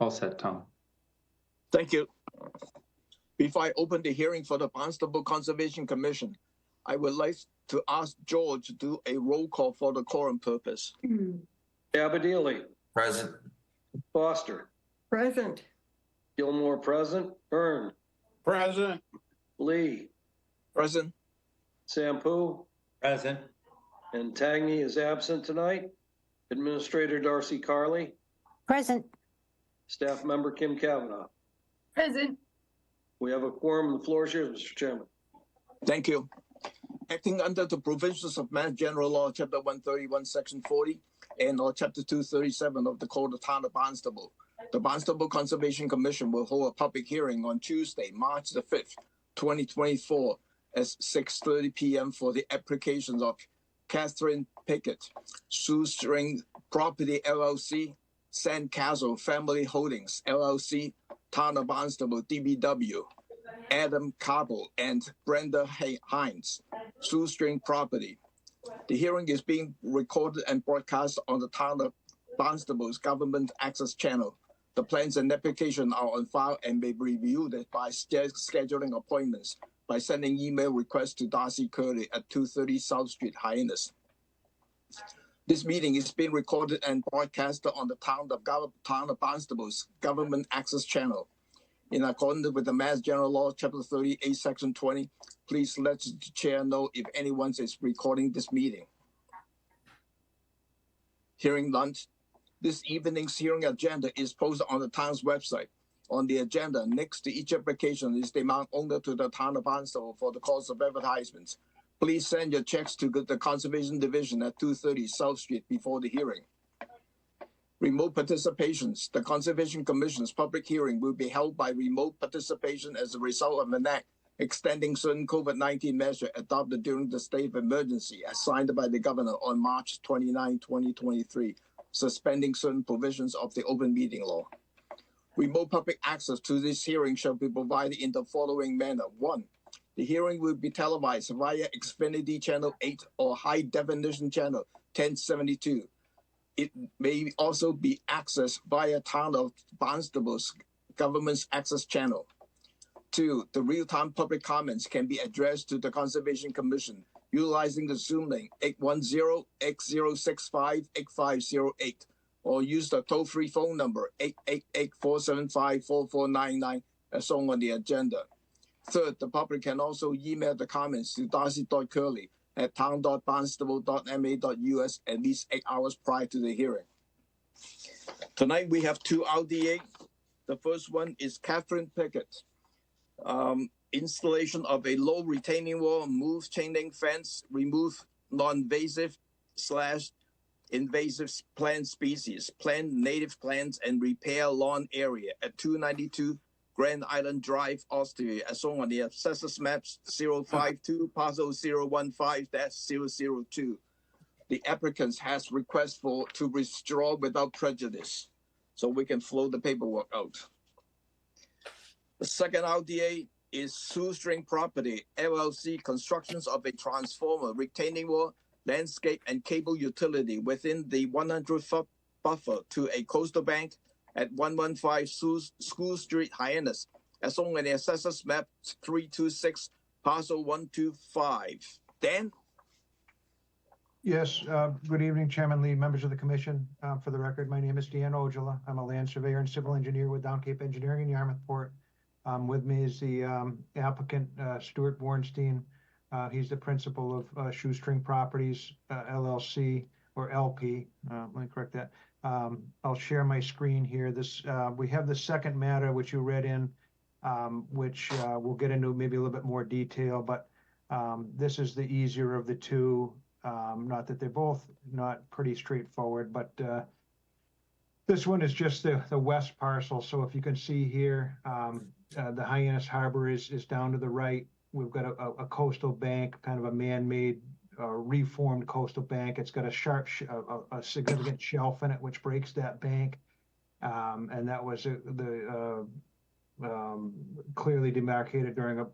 All set, Tom. Thank you. Before I open the hearing for the Barnstable Conservation Commission, I would like to ask George to do a roll call for the quorum purpose. Abadili. Present. Foster. Present. Gilmore present. Byrne. Present. Lee. Present. Sampu. Present. And Tagney is absent tonight. Administrator Darcy Carley. Present. Staff member Kim Kavanaugh. Present. We have a quorum. The floor is yours, Mr. Chairman. Thank you. Acting under the provisions of Mass General Law, Chapter 131, Section 40, and or Chapter 237 of the Code of Town of Barnstable, the Barnstable Conservation Commission will hold a public hearing on Tuesday, March the 5th, 2024, at 6:30 p.m. for the applications of Catherine Pickett, Shoestring Property LLC, Sandcastle Family Holdings LLC, Town of Barnstable DBW, Adam Cabell and Brenda Hines, Shoestring Property. The hearing is being recorded and broadcast on the Town of Barnstable's Government Access Channel. The plans and application are on file and may be reviewed by scheduling appointments by sending email requests to Darcy Curley at 230 South Street, Hyannis. This meeting is being recorded and broadcast on the Town of Barnstable's Government Access Channel. In accordance with the Mass General Law, Chapter 38, Section 20, please let the chair know if anyone is recording this meeting. Hearing none. This evening's hearing agenda is posted on the town's website. On the agenda, next to each application is the amount owed to the Town of Barnstable for the cost of advertisements. Please send your checks to the Conservation Division at 230 South Street before the hearing. Remote participations. The Conservation Commission's public hearing will be held by remote participation as a result of an act extending certain COVID-19 measures adopted during the state of emergency as signed by the governor on March 29, 2023, suspending certain provisions of the open meeting law. Remote public access to this hearing shall be provided in the following manner. 1. The hearing will be televised via Xfinity Channel 8 or High Definition Channel 1072. It may also be accessed via Town of Barnstable's Government's Access Channel. 2. The real-time public comments can be addressed to the Conservation Commission utilizing the Zoom link 810-8065-8508 or use the toll-free phone number 888-475-4499 as shown on the agenda. Third, the public can also email the comments to darcy.curley at town.barnstable.ma.us at least 8 hours prior to the hearing. Tonight we have 2 RDA. The first one is Catherine Pickett. Installation of a low retaining wall, move chain link fence, remove non-invasive / invasive plant species, plant native plants, and repair lawn area at 292 Grand Island Drive, Austria, as shown on the assessors maps 052 parcel 015-002. The applicant has request to withdraw without prejudice, so we can flow the paperwork out. The second RDA is Shoestring Property, LLC, constructions of a transformer, retaining wall, landscape, and cable utility within the 100-foot buffer to a coastal bank at 115 School Street, Hyannis, as shown in the assessors map 326, parcel 125. Dan? Yes, good evening, Chairman Lee, members of the commission. For the record, my name is Dan Ojala. I'm a land surveyor and civil engineer with Down Cape Engineering in Yarmouthport. With me is the applicant, Stuart Bornstein. He's the principal of Shoestring Properties, LLC, or LP. Let me correct that. I'll share my screen here. We have the second matter, which you read in, which we'll get into maybe a little bit more detail, but this is the easier of the two. Not that they're both not pretty straightforward, but this one is just the west parcel. So if you can see here, the Hyannis Harbor is down to the right. We've got a coastal bank, kind of a man-made reformed coastal bank. It's got a significant shelf in it, which breaks that bank. And that was clearly demarcated during a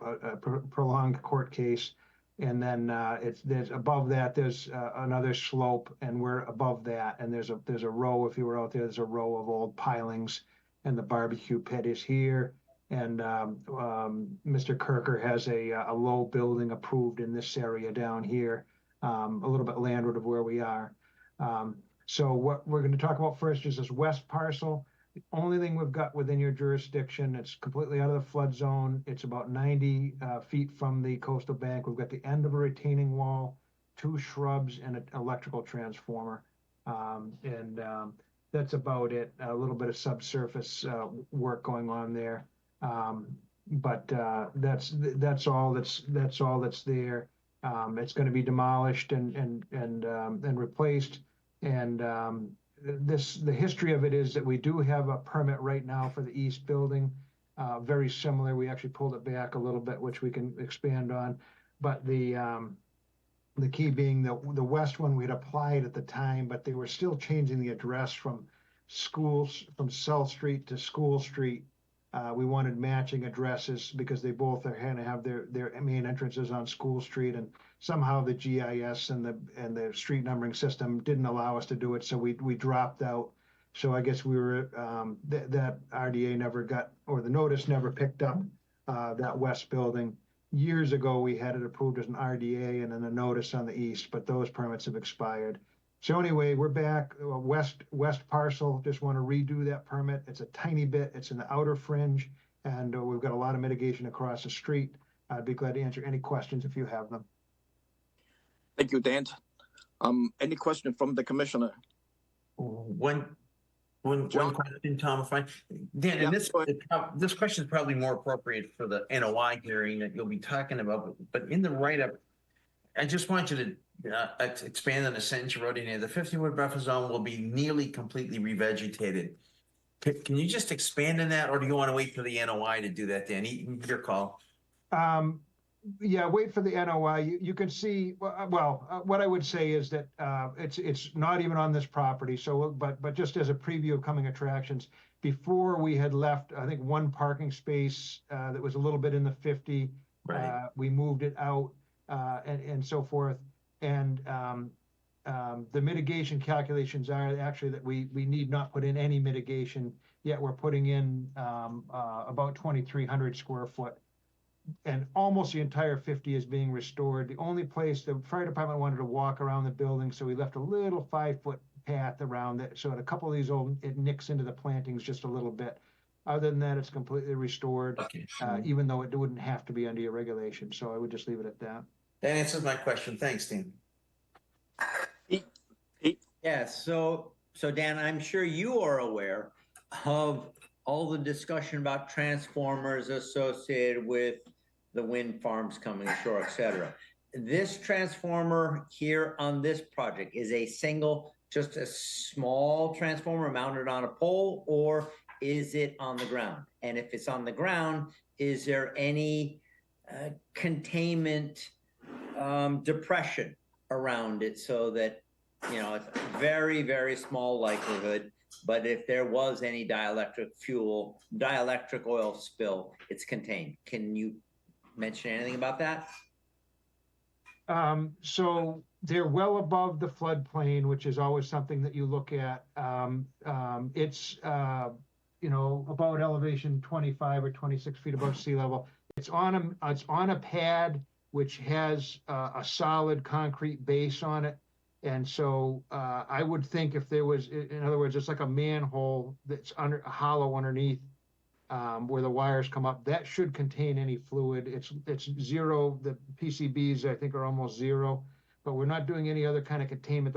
prolonged court case. And then there's above that, there's another slope, and we're above that. And there's a row, if you were out there, there's a row of old pilings. and the barbecue pit is here. And Mr. Kirker has a low building approved in this area down here, a little bit landward of where we are. So what we're going to talk about first is this west parcel. The only thing we've got within your jurisdiction, it's completely out of the flood zone. It's about 90 feet from the coastal bank. We've got the end of a retaining wall, 2 shrubs, and an electrical transformer. That's about it. A little bit of subsurface work going on there. But that's all that's there. It's going to be demolished and replaced. And the history of it is that we do have a permit right now for the east building, very similar. We actually pulled it back a little bit, which we can expand on. But the key being the west one we had applied at the time, but they were still changing the address from South Street to School Street. We wanted matching addresses because they both are going to have their main entrances on School Street, and somehow the GIS and the street numbering system didn't allow us to do it, so we dropped out. So I guess we were that RDA never got, or the notice never picked up that west building. Years ago, we had it approved as an RDA and then a notice on the east, but those permits have expired. So anyway, we're back, west parcel, just want to redo that permit. It's a tiny bit, it's in the outer fringe, and we've got a lot of mitigation across the street. I'd be glad to answer any questions if you have them. Thank you, Dan. Any question from the commissioner? One John? question, Tom, if I, Dan, Yeah, and this, go this question is probably more appropriate for the NOI hearing that you'll be talking about, but in the write-up, I just want you to expand on the sentence you wrote in here. The 50-foot buffer zone will be nearly completely revegetated. Can you just expand on that, or do you want to wait for the NOI to do that, Dan? Your call. Yeah, wait for the NOI. You can see, what I would say is that it's not even on this property. So, but just as a preview of coming attractions, before we had left, I think, one parking space that was a little bit in the 50. Right. We moved it out and so forth. And the mitigation calculations are actually that we need not put in any mitigation, yet we're putting in about 2,300 square foot. And almost the entire 50 is being restored. The only place the fire department wanted to walk around the building, so we left a little 5-foot path around it. So at a couple of these it nicks into the plantings just a little bit. Other than that, it's completely restored, Okay. even though it wouldn't have to be under your regulation. So I would just leave it at that. That answers my question. Thanks, Dan. Yeah, so Dan, I'm sure you are aware of all the discussion about transformers associated with the wind farms coming ashore, et cetera. This transformer here on this project is a single, just a small transformer mounted on a pole, or is it on the ground? And if it's on the ground, is there any containment depression around it so that, you know, it's very, very small likelihood, but if there was any dielectric oil spill, it's contained. Can you mention anything about that? So they're well above the floodplain, which is always something that you look at. It's about elevation 25 or 26 feet above sea level. It's on a pad which has a solid concrete base on it. And so I would think if there was, in other words, it's like a manhole that's hollow underneath where the wires come up, that should contain any fluid. It's zero. The PCBs, I think, are almost zero, but we're not doing any other kind of containment.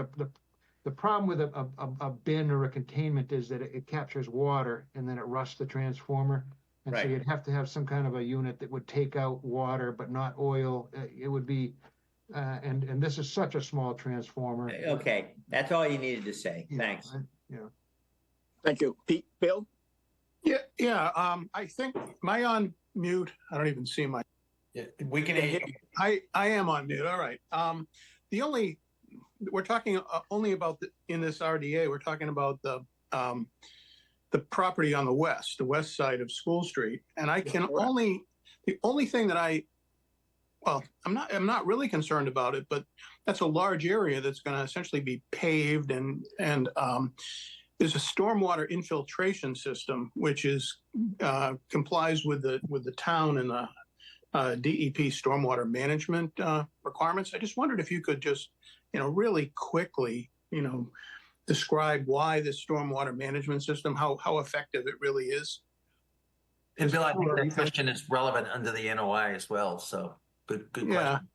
The problem with a bin or a containment is that it captures water and then it rusts the transformer. And Right. So you'd have to have some kind of a unit that would take out water, but not oil. It would be, and this is such a small transformer. Okay, that's all you needed to say. Yeah, Thanks. Thank you. Bill? Yeah. I think, am I on mute? I don't even see my. Yeah, we can hear you. I am on mute. All right. We're talking only about in this RDA. We're talking about the property on the west side of School Street, and I can the only thing that I'm not really concerned about it, but that's a large area that's going to essentially be paved, and there's a stormwater infiltration system, which is, complies with the town and the DEP stormwater management requirements. I just wondered if you could just, really quickly, describe why this stormwater management system, how effective it really is. And Bill, I think Sure, that Ethan. question is relevant under the NOI as well, so good Yeah. question.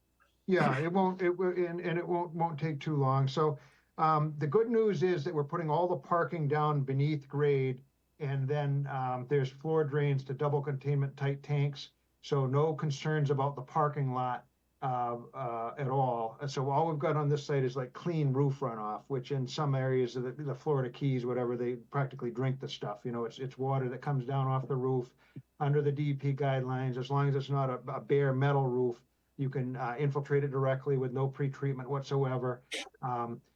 Yeah, it won't, and it won't take too long. So, the good news is that we're putting all the parking down beneath grade. And then, there's floor drains to double containment tight tanks. So no concerns about the parking lot, at all. So all we've got on this site is like clean roof runoff, which in some areas of the Florida Keys, whatever, they practically drink the stuff. It's water that comes down off the roof under the DEP guidelines. As long as it's not a bare metal roof, you can infiltrate it directly with no pre-treatment whatsoever.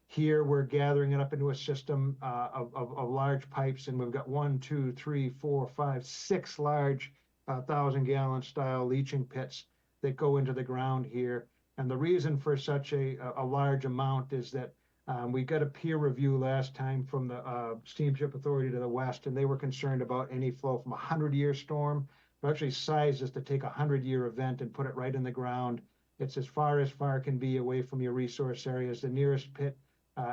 Here, we're gathering it up into a system of large pipes, and we've got 1, 2, 3, 4, 5, 6 large 1,000-gallon style leaching pits that go into the ground here. And the reason for such a large amount is that we got a peer review last time from the Steamship Authority to the west, and they were concerned about any flow from a 100-year storm. We actually sized this to take a 100-year event and put it right in the ground. It's as far can be away from your resource areas. The nearest pit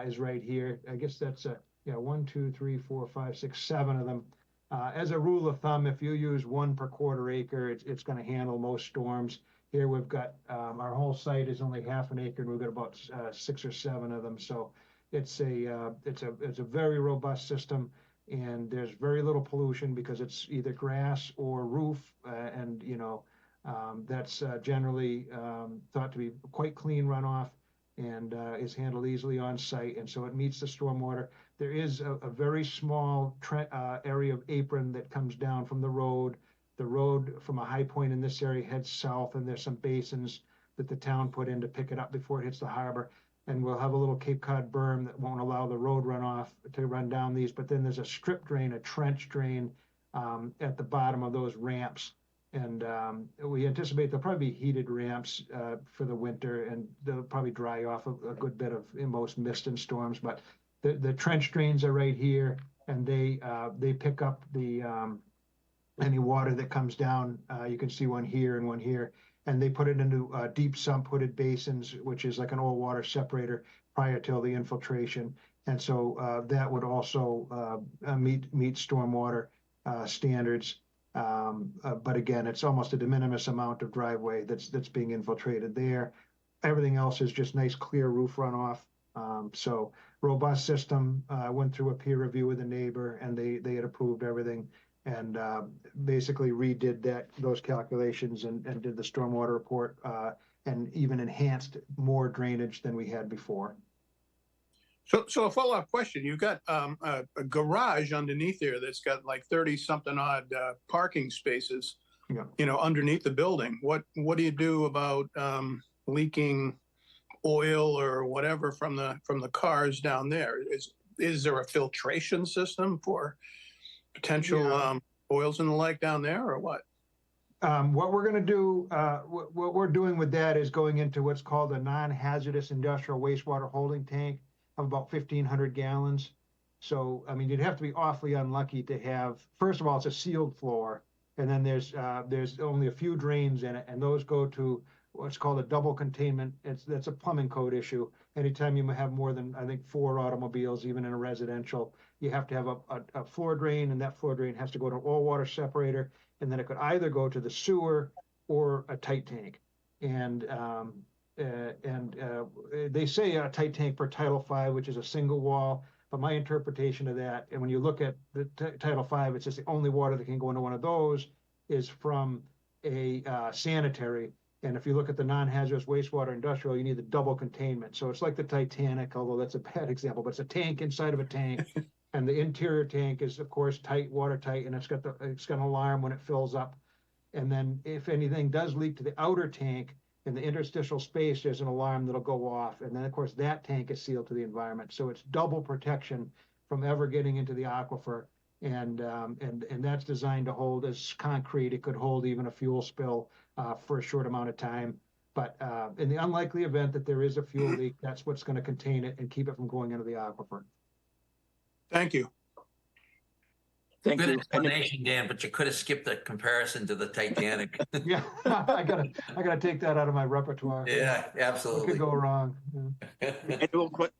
is right here. I guess that's 1, 2, 3, 4, 5, 6, 7 of them. As a rule of thumb, if you use 1 per quarter acre, it's going to handle most storms. Here we've got our whole site is only half an acre, and we've got about 6 or 7 of them. So it's a very robust system, and there's very little pollution because it's either grass or roof, and that's generally thought to be quite clean runoff, and is handled easily on site, and so it meets the stormwater. There is a very small area of apron that comes down from the road. The road from a high point in this area heads south, and there's some basins that the town put in to pick it up before it hits the harbor. And we'll have a little Cape Cod berm that won't allow the road runoff to run down these. But then there's a strip drain, a trench drain at the bottom of those ramps. And we anticipate there'll probably be heated ramps for the winter, and they'll probably dry off a good bit of in most mist and storms. But the trench drains are right here, and they pick up the any water that comes down. You can see one here and one here, and they put it into deep sump hooded basins, which is like an oil water separator prior to the infiltration. And so that would also meet stormwater standards. But again, it's almost a de minimis amount of driveway that's being infiltrated there. Everything else is just nice, clear roof runoff. So robust system. Went through a peer review with a neighbor, and they had approved everything, and basically redid those calculations and did the stormwater report, and even enhanced more drainage than we had before. So a follow-up question. You've got a garage underneath there that's got like 30-something odd parking spaces, Yeah. Underneath the building. What do you do about leaking oil or whatever from the cars down there? Is there a filtration system for potential oils and the like down there, or what? What we're going to do, what we're doing with that is going into what's called a non-hazardous industrial wastewater holding tank of about 1,500 gallons. So, I mean, you'd have to be awfully unlucky to have, first of all, it's a sealed floor, and then there's only a few drains in it, and those go to what's called a double containment. That's a plumbing code issue. Anytime you have more than, I think, 4 automobiles, even in a residential, you have to have a floor drain, and that floor drain has to go to an oil water separator, and then it could either go to the sewer or a tight tank. And they say a tight tank per Title V, which is a single wall. But my interpretation of that, and when you look at the Title V, it's just the only water that can go into one of those is from a sanitary. And if you look at the non-hazardous wastewater industrial, you need the double containment. So it's like the Titanic, although that's a bad example, but it's a tank inside of a tank. And the interior tank is, of course, watertight, and it's got an alarm when it fills up. And then if anything does leak to the outer tank, in the interstitial space, there's an alarm that'll go off. And then, of course, that tank is sealed to the environment. So it's double protection from ever getting into the aquifer. And that's designed to hold as concrete. It could hold even a fuel spill for a short amount of time. But in the unlikely event that there is a fuel leak, that's what's going to contain it and keep it from going into the aquifer. Thank you. Thank Good you. explanation, Dan, but you could have skipped the comparison to the Titanic. Yeah, I gotta take that out of my repertoire. Yeah, What could absolutely. go wrong? Yeah.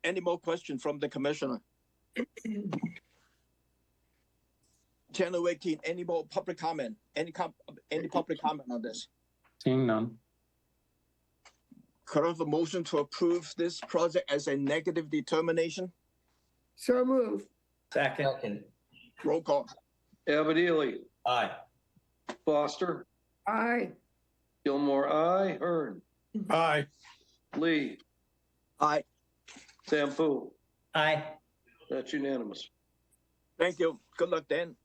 Any more questions from the commissioner? Channel 18, any more public comment? Any public comment on this? Seeing none. Could I have a motion to approve this project as a negative determination? So move. Second. Second. Roll call. Abadili, Aye. Foster, Aye. Gilmore, aye. Hearn, Aye. Lee, Aye. Sampu. Aye. That's unanimous. Thank you. Good luck, Dan.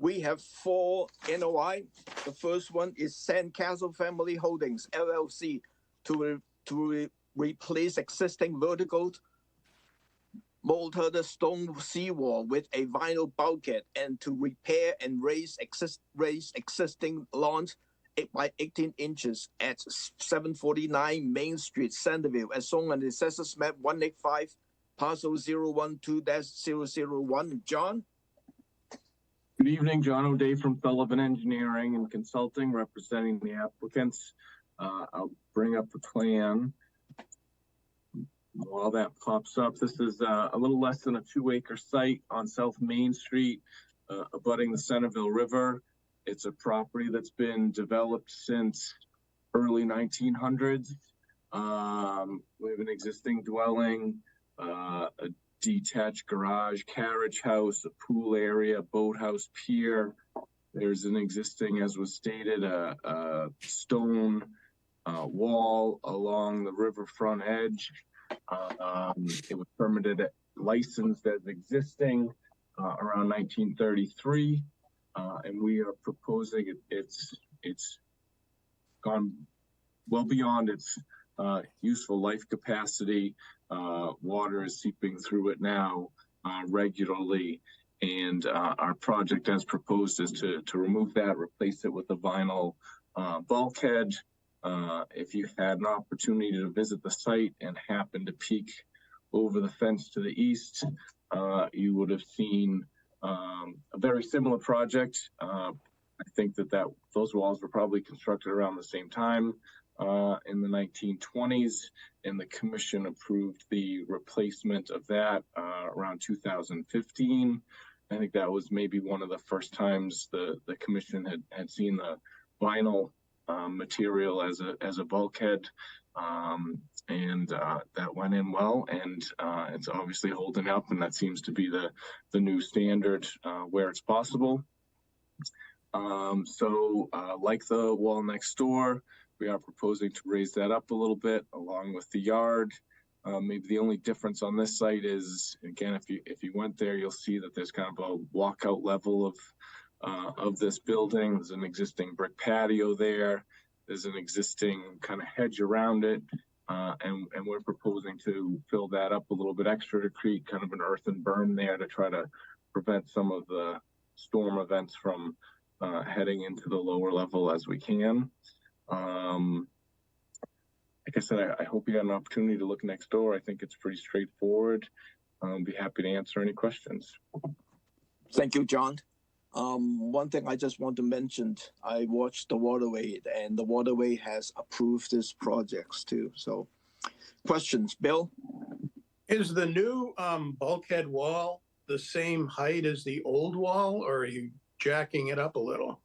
We have 4 NOI. The first one is Sandcastle Family Holdings LLC to replace existing vertical molded stone seawall with a vinyl bulkhead and to repair and raise existing lawns 8 by 18 inches at 749 Main Street, Centerville, as shown on the Assessors Map 185, parcel 012-001. John? Good evening, John O'Day from Sullivan Engineering and Consulting, representing the applicants. I'll bring up the plan. While that pops up, this is a little less than a 2-acre site on South Main Street, abutting the Centerville River. It's a property that's been developed since early 1900s. We have an existing dwelling, a detached garage, carriage house, a pool area, boathouse, pier. There's an existing, as was stated, a stone wall along the riverfront edge. It was permitted, licensed as existing around 1933, and we are proposing it's gone well beyond its useful life capacity. Water is seeping through it now regularly, and our project as proposed is to remove that, replace it with a vinyl bulkhead. If you had an opportunity to visit the site and happen to peek over the fence to the east, you would have seen a very similar project. I think that those walls were probably constructed around the same time in the 1920s, and the commission approved the replacement of that around 2015. I think that was maybe one of the first times the commission had seen the vinyl material as a bulkhead, and that went in well, and it's obviously holding up, and that seems to be the new standard where it's possible. Like the wall next door, we are proposing to raise that up a little bit along with the yard. Maybe the only difference on this site is, again, if you went there, you'll see that there's kind of a walkout level of this building. There's an existing brick patio there. There's an existing kind of hedge around it. And we're proposing to fill that up a little bit extra to create kind of an earthen berm there to try to prevent some of the storm events from heading into the lower level as we can. Like I said, I hope you had an opportunity to look next door. I think it's pretty straightforward. I'll be happy to answer any questions. Thank you, John. One thing I just want to mention, I watched the waterway, and the waterway has approved this projects too. So questions, Bill? Is the new bulkhead wall the same height as the old wall, or are you jacking it up a little?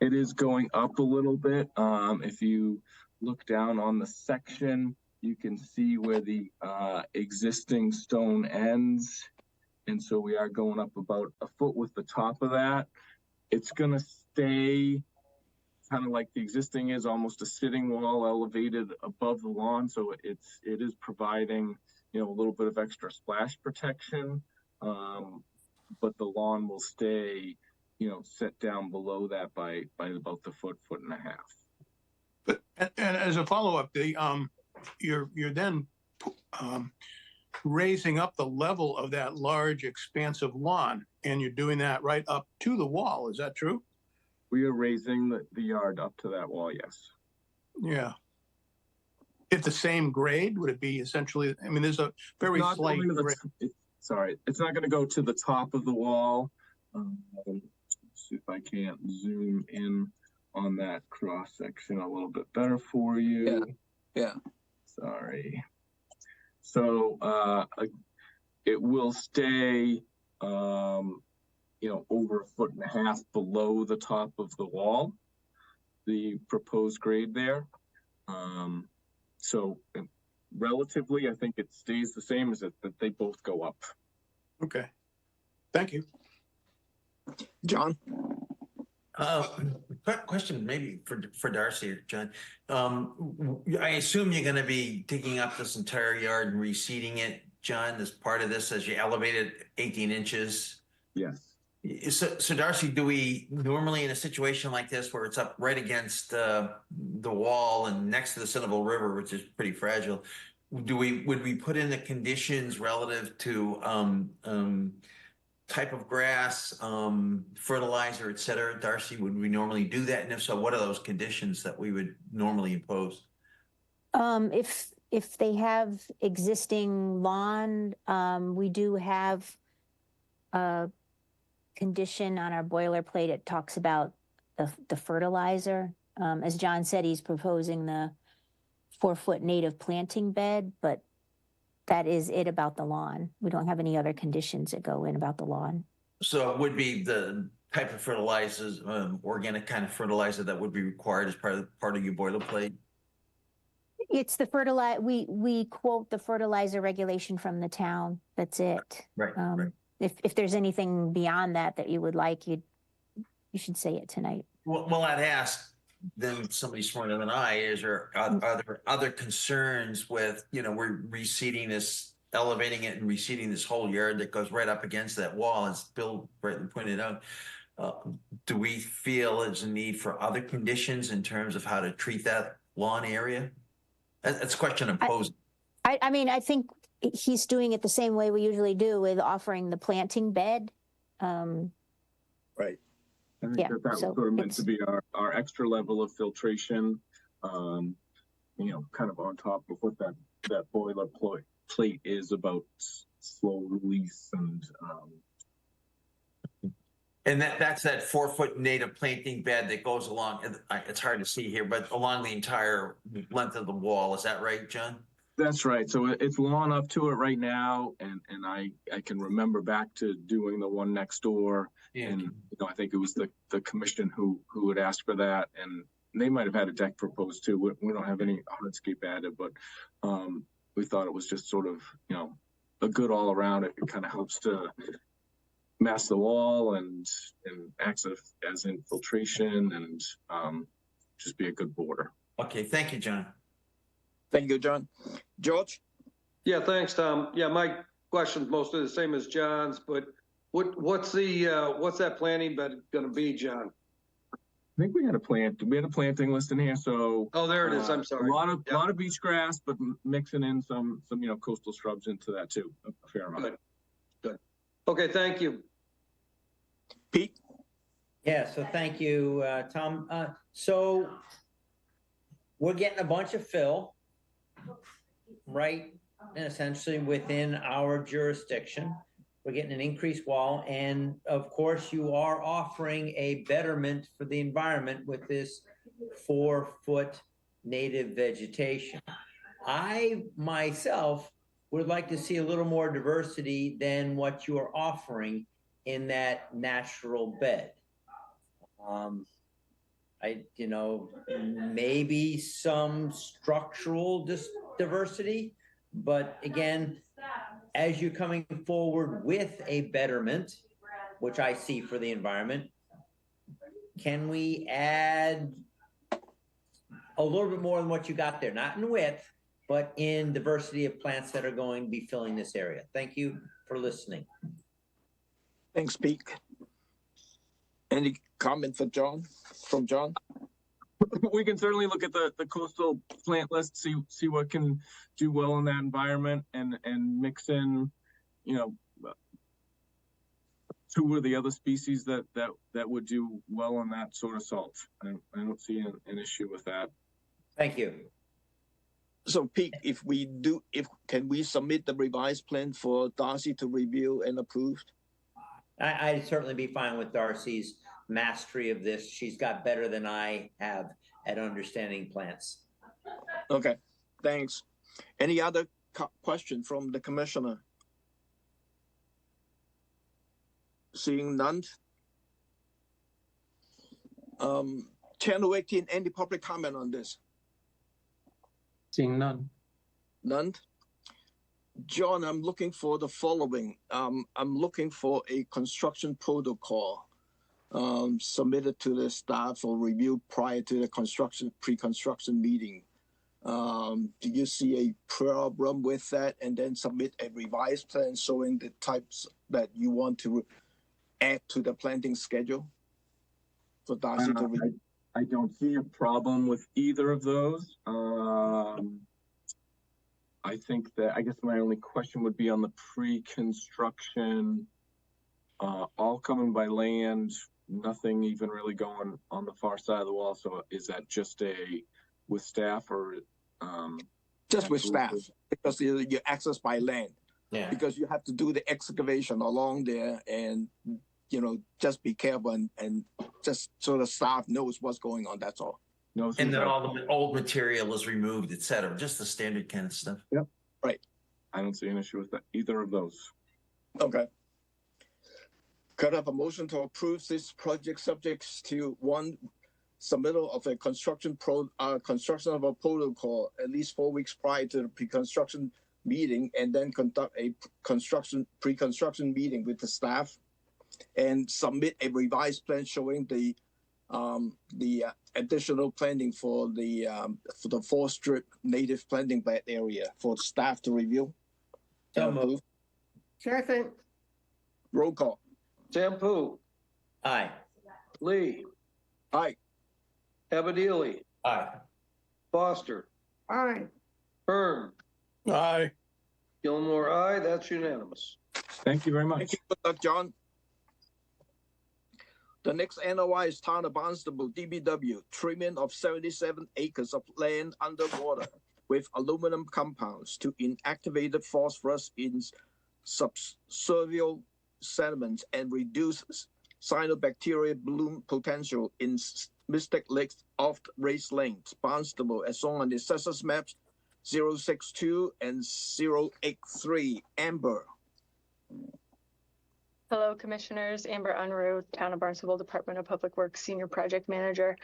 It is going up a little bit. If you look down on the section, you can see where the existing stone ends. And so we are going up about a foot with the top of that. It's going to stay kind of like the existing is, almost a sitting wall elevated above the lawn. So it is providing, a little bit of extra splash protection. But the lawn will stay, set down below that by about the foot and a half. But and as a follow-up, you're then raising up the level of that large expansive lawn, and you're doing that right up to the wall. Is that true? We are raising the yard up to that wall, yes. Yeah. At the same grade, would it be essentially? I mean, there's a very slight grade. Sorry, it's not going to go to the top of the wall. Let's see if I can't zoom in on that cross section a little bit better for you. Yeah. Sorry. So it will stay, over 1.5 feet below the top of the wall, the proposed grade there. So relatively, I think it stays the same as that they both go up. Okay. Thank you. John? Question maybe for Darcy or John. I assume you're gonna be digging up this entire yard and reseeding it, John, as part of this, as you elevate it 18 inches. Yes. So Darcy, do we normally in a situation like this where it's up right against the wall and next to the Centerville River, which is pretty fragile, would we put in the conditions relative to type of grass, fertilizer, et cetera? Darcy, would we normally do that? And if so, what are those conditions that we would normally impose? If they have existing lawn, we do have a condition on our boilerplate. It talks about the fertilizer. As John said, he's proposing the 4-foot native planting bed, but that is it about the lawn. We don't have any other conditions that go in about the lawn. So it would be the type of fertilizers, organic kind of fertilizer that would be required as part of your boilerplate? It's the fertilizer, we quote the fertilizer regulation from the town. That's it. Right, right. If there's anything beyond that you would like, you should say it tonight. Well, I'd ask then somebody smarter than I is, are there other concerns with, we're reseeding this, elevating it and reseeding this whole yard that goes right up against that wall, as Bill rightly pointed out. Do we feel there's a need for other conditions in terms of how to treat that lawn area? That's a question I'm posing. I mean, I think he's doing it the same way we usually do with offering the planting bed. Right. I think Yeah, that was so sort of meant to be our extra level of filtration, kind of on top of what that boiler plate is about slow release And that's that 4-foot native planting bed that goes along, it's hard to see here, but along the entire length of the wall. Is that right, John? That's right. So it's lawn up to it right now, and I can remember back to doing the one next door, and I think it was the commission who had asked for that, and they might have had a deck proposed too. We don't have any hardscape added, but we thought it was just sort of a good all around. It kind of helps to mask the wall and acts as infiltration and just be a good border. Okay, thank you, John. Thank you, John. George? Yeah, thanks, Tom. Yeah, my question's mostly the same as John's, but what's that planting bed gonna be, John? I think we had a planting list in here, so. Oh, there it is. I'm sorry. A lot of beach grass, but mixing in some coastal shrubs into that too. A fair amount. Good. Okay, thank you. Pete? Yeah, so thank you, Tom. So we're getting a bunch of fill, right, and essentially within our jurisdiction. We're getting an increased wall, and of course you are offering a betterment for the environment with this 4-foot native vegetation. I myself would like to see a little more diversity than what you are offering in that natural bed. Maybe some structural diversity, but again, as you're coming forward with a betterment, which I see for the environment, can we add a little bit more than what you got there? Not in width, but in diversity of plants that are going to be filling this area. Thank you for listening. Thanks, Pete. Any comment from John? We can certainly look at the coastal plant list, see what can do well in that environment, and mix in, 2 of the other species that would do well on that sort of salt. I don't see an issue with that. Thank you. So Pete, can we submit the revised plan for Darcy to review and approve? I'd certainly be fine with Darcy's mastery of this. She's got better than I have at understanding plants. Okay, thanks. Any other question from the commissioner? Seeing none. Channel 18, any public comment on this? Seeing none. None. John, I'm looking for the following. I'm looking for a construction protocol submitted to the staff for review prior to the pre-construction meeting. Do you see a problem with that? And then submit a revised plan showing the types that you want to add to the planting schedule for Darcy to review? I don't see a problem with either of those. I think that, I guess my only question would be on the pre-construction, all coming by land, nothing even really going on the far side of the wall. So is that just with staff or? Just with staff, because you access by land. Yeah. Because you have to do the excavation along there, and just be careful and just so the staff knows what's going on. That's all. No, And then all the old material is removed, et cetera, just the standard kind of stuff. Yep. Right. I don't see an issue with that, either of those. Okay. Could I have a motion to approve this project subject to one submittal of a construction of a protocol at least 4 weeks prior to the pre-construction meeting, and then conduct a pre-construction meeting with the staff, and submit a revised plan showing the additional planting for the 4-strip native planting bed area for staff to review. So moved. Second. Roll call. Sampu, Aye. Lee, Aye. Abadili, Aye. Foster, Aye. Hearn, Aye. Gilmore, aye. That's unanimous. Thank you very much. Thank you. Good luck, John. The next NOI is Town of Barnstable, DBW, treatment of 77 acres of land underwater with aluminum compounds to inactivated phosphorus in subsurvial sediments and reduce cyanobacteria bloom potential in Mystic Lake off Race Lanes, Barnstable, as shown on the assessors maps 062 and 083. Amber. Hello, Commissioners. Amber Unruh, Town of Barnstable, Department of Public Works Senior Project Manager,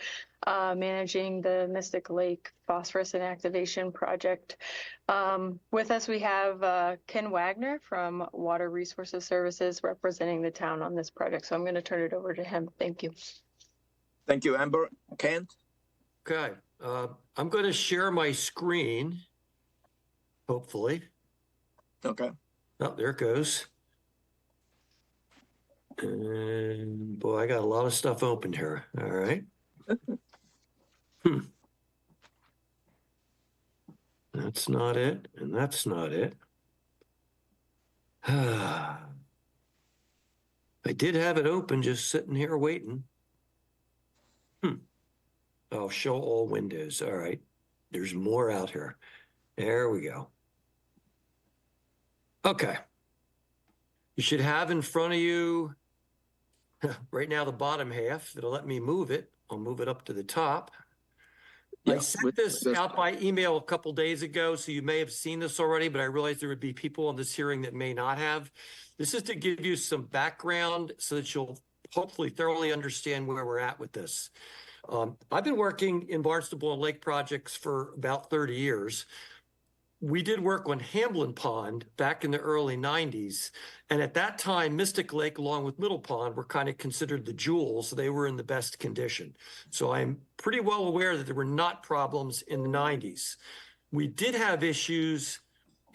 managing the Mystic Lake Phosphorus Inactivation Project. With us, we have Ken Wagner from Water Resources Services representing the town on this project. So I'm going to turn it over to him. Thank you. Thank you, Amber. Ken? Okay, I'm going to share my screen, hopefully. Okay. Oh, there it goes. And boy, I got a lot of stuff open here. All right. That's not it, and that's not it. I did have it open, just sitting here waiting. I'll show all windows. All right. There's more out here. There we go. Okay. You should have in front of you right now the bottom half. It'll let me move it. I'll move it up to the top. I Yeah, sent this out by email a couple days ago, so you may have seen this already, but I realized there would be people on this hearing that may not have. This is to give you some background so that you'll hopefully thoroughly understand where we're at with this. I've been working in Barnstable and Lake projects for about 30 years. We did work on Hamlin Pond back in the early 90s. And at that time, Mystic Lake, along with Middle Pond, were kind of considered the jewels. They were in the best condition. So I'm pretty well aware that there were not problems in the 90s. We did have issues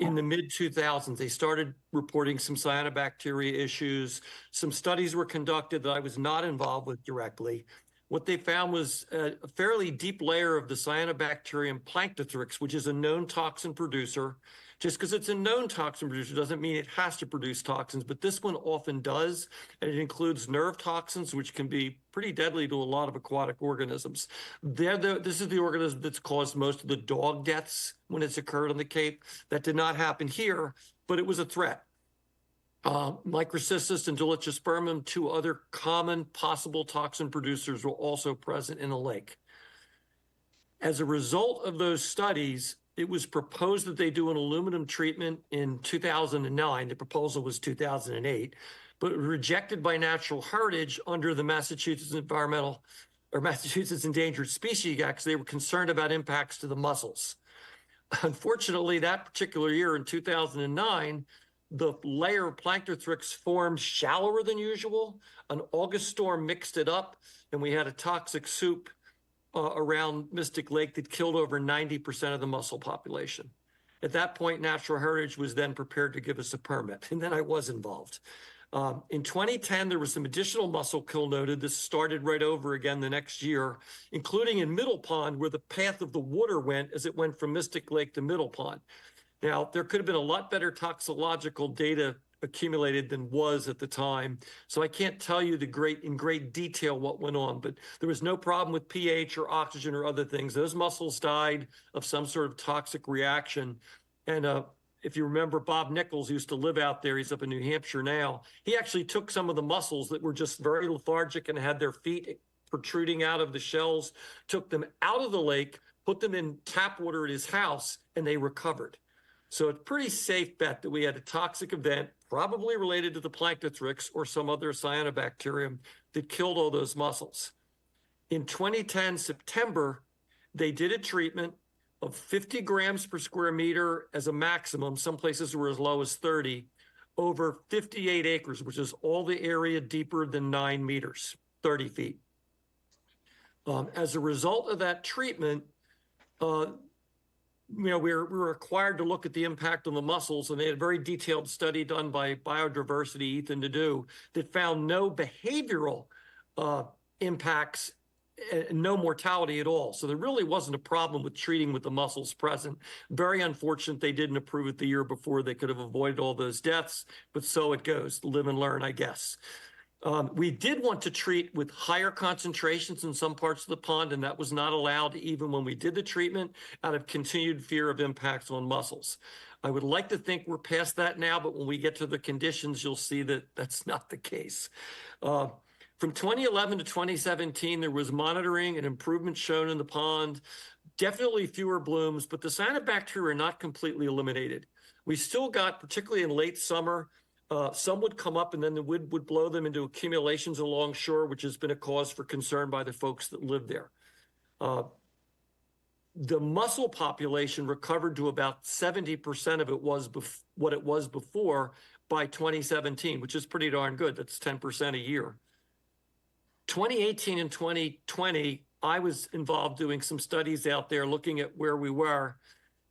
in the mid-2000s. They started reporting some cyanobacteria issues. Some studies were conducted that I was not involved with directly. What they found was a fairly deep layer of the cyanobacterium Planktothrix, which is a known toxin producer. Just because it's a known toxin producer doesn't mean it has to produce toxins, but this one often does, and it includes nerve toxins, which can be pretty deadly to a lot of aquatic organisms. This is the organism that's caused most of the dog deaths when it's occurred on the Cape. That did not happen here, but it was a threat. Microcystis and Dolichospermum, two other common possible toxin producers, were also present in the lake. As a result of those studies, it was proposed that they do an aluminum treatment in 2009. The proposal was 2008, but rejected by Natural Heritage under the Massachusetts Massachusetts Endangered Species Act because they were concerned about impacts to the mussels. Unfortunately, that particular year in 2009, the layer of Planktothrix formed shallower than usual. An August storm mixed it up, and we had a toxic soup around Mystic Lake that killed over 90% of the mussel population. At that point, Natural Heritage was then prepared to give us a permit, and then I was involved. In 2010, there was some additional mussel kill noted. This started right over again the next year, including in Middle Pond, where the path of the water went as it went from Mystic Lake to Middle Pond. Now, there could have been a lot better toxicological data accumulated than was at the time. So I can't tell you in great detail what went on, but there was no problem with pH or oxygen or other things. Those mussels died of some sort of toxic reaction. And if you remember, Bob Nichols used to live out there. He's up in New Hampshire now. He actually took some of the mussels that were just very lethargic and had their feet protruding out of the shells, took them out of the lake, put them in tap water at his house, and they recovered. So it's a pretty safe bet that we had a toxic event, probably related to the Planktothrix or some other cyanobacterium that killed all those mussels. In 2010, September, they did a treatment of 50 grams per square meter as a maximum. Some places were as low as 30, over 58 acres, which is all the area deeper than 9 meters, 30 feet. As a result of that treatment, we're required to look at the impact on the mussels, and they had a very detailed study done by biodiversity, Ethan Nadeau, that found no behavioral impacts, no mortality at all. So there really wasn't a problem with treating with the mussels present. Very unfortunate they didn't approve it the year before. They could have avoided all those deaths, but so it goes. Live and learn, I guess. We did want to treat with higher concentrations in some parts of the pond, and that was not allowed even when we did the treatment out of continued fear of impacts on mussels. I would like to think we're past that now, but when we get to the conditions, you'll see that that's not the case. From 2011 to 2017, there was monitoring and improvement shown in the pond, definitely fewer blooms, but the cyanobacteria are not completely eliminated. We still got, particularly in late summer, some would come up and then the wind would blow them into accumulations along shore, which has been a cause for concern by the folks that live there. The mussel population recovered to about 70% of what it was before by 2017, which is pretty darn good. That's 10% a year. 2018 and 2020, I was involved doing some studies out there looking at where we were.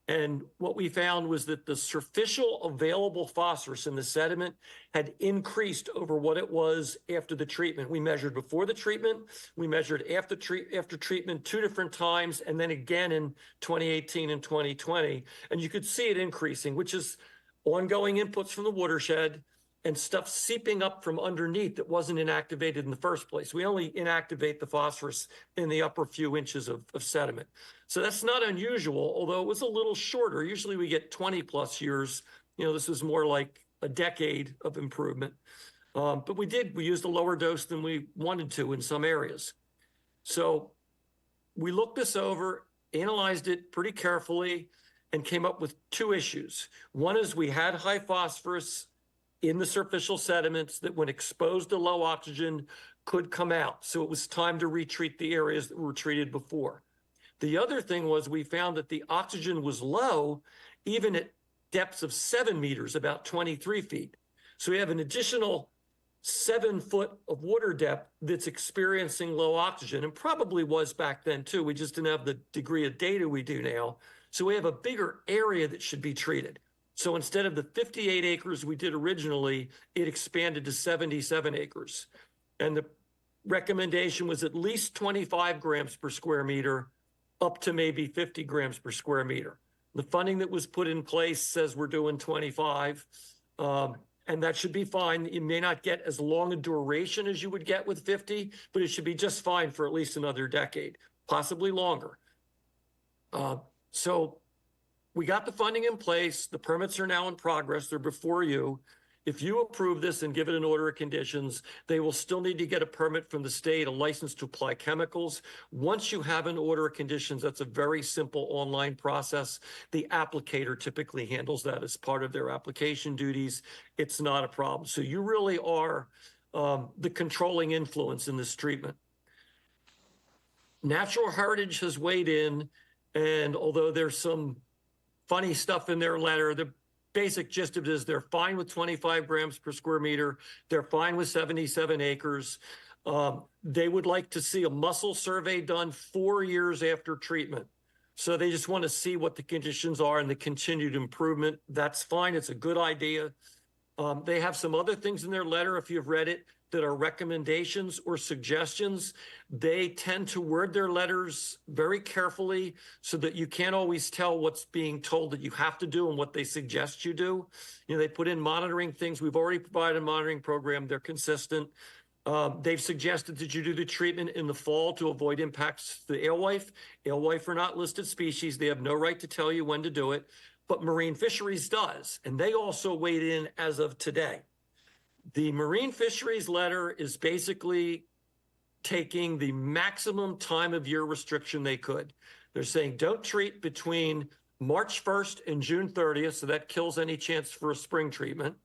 And what we found was that the superficial available phosphorus in the sediment had increased over what it was after the treatment. We measured before the treatment, we measured after treatment 2 different times, and then again in 2018 and 2020. And you could see it increasing, which is ongoing inputs from the watershed and stuff seeping up from underneath that wasn't inactivated in the first place. We only inactivate the phosphorus in the upper few inches of sediment. So that's not unusual, although it was a little shorter. Usually we get 20 plus years. This was more like a decade of improvement. But we used a lower dose than we wanted to in some areas. So we looked this over, analyzed it pretty carefully, and came up with 2 issues. One is we had high phosphorus in the superficial sediments that when exposed to low oxygen could come out. So it was time to retreat the areas that were treated before. The other thing was we found that the oxygen was low even at depths of 7 meters, about 23 feet. So we have an additional 7 foot of water depth that's experiencing low oxygen, and probably was back then too. We just didn't have the degree of data we do now. So we have a bigger area that should be treated. So instead of the 58 acres we did originally, it expanded to 77 acres. And the recommendation was at least 25 grams per square meter, up to maybe 50 grams per square meter. The funding that was put in place says we're doing 25, and that should be fine. You may not get as long a duration as you would get with 50, but it should be just fine for at least another decade, possibly longer. So we got the funding in place. The permits are now in progress. They're before you. If you approve this and give it an order of conditions, they will still need to get a permit from the state, a license to apply chemicals. Once you have an order of conditions, that's a very simple online process. The applicator typically handles that as part of their application duties. It's not a problem. So you really are the controlling influence in this treatment. Natural Heritage has weighed in, and although there's some funny stuff in their letter, the basic gist of it is they're fine with 25 grams per square meter. They're fine with 77 acres. They would like to see a mussel survey done 4 years after treatment. So they just want to see what the conditions are and the continued improvement. That's fine. It's a good idea. They have some other things in their letter, if you've read it, that are recommendations or suggestions. They tend to word their letters very carefully so that you can't always tell what's being told that you have to do and what they suggest you do. You know, they put in monitoring things. We've already provided a monitoring program. They're consistent. They've suggested that you do the treatment in the fall to avoid impacts to the alewife. Alewife are not listed species. They have no right to tell you when to do it, but Marine Fisheries does. And they also weighed in as of today. The Marine Fisheries letter is basically taking the maximum time of year restriction they could. They're saying don't treat between March 1st and June 30th, so that kills any chance for a spring treatment.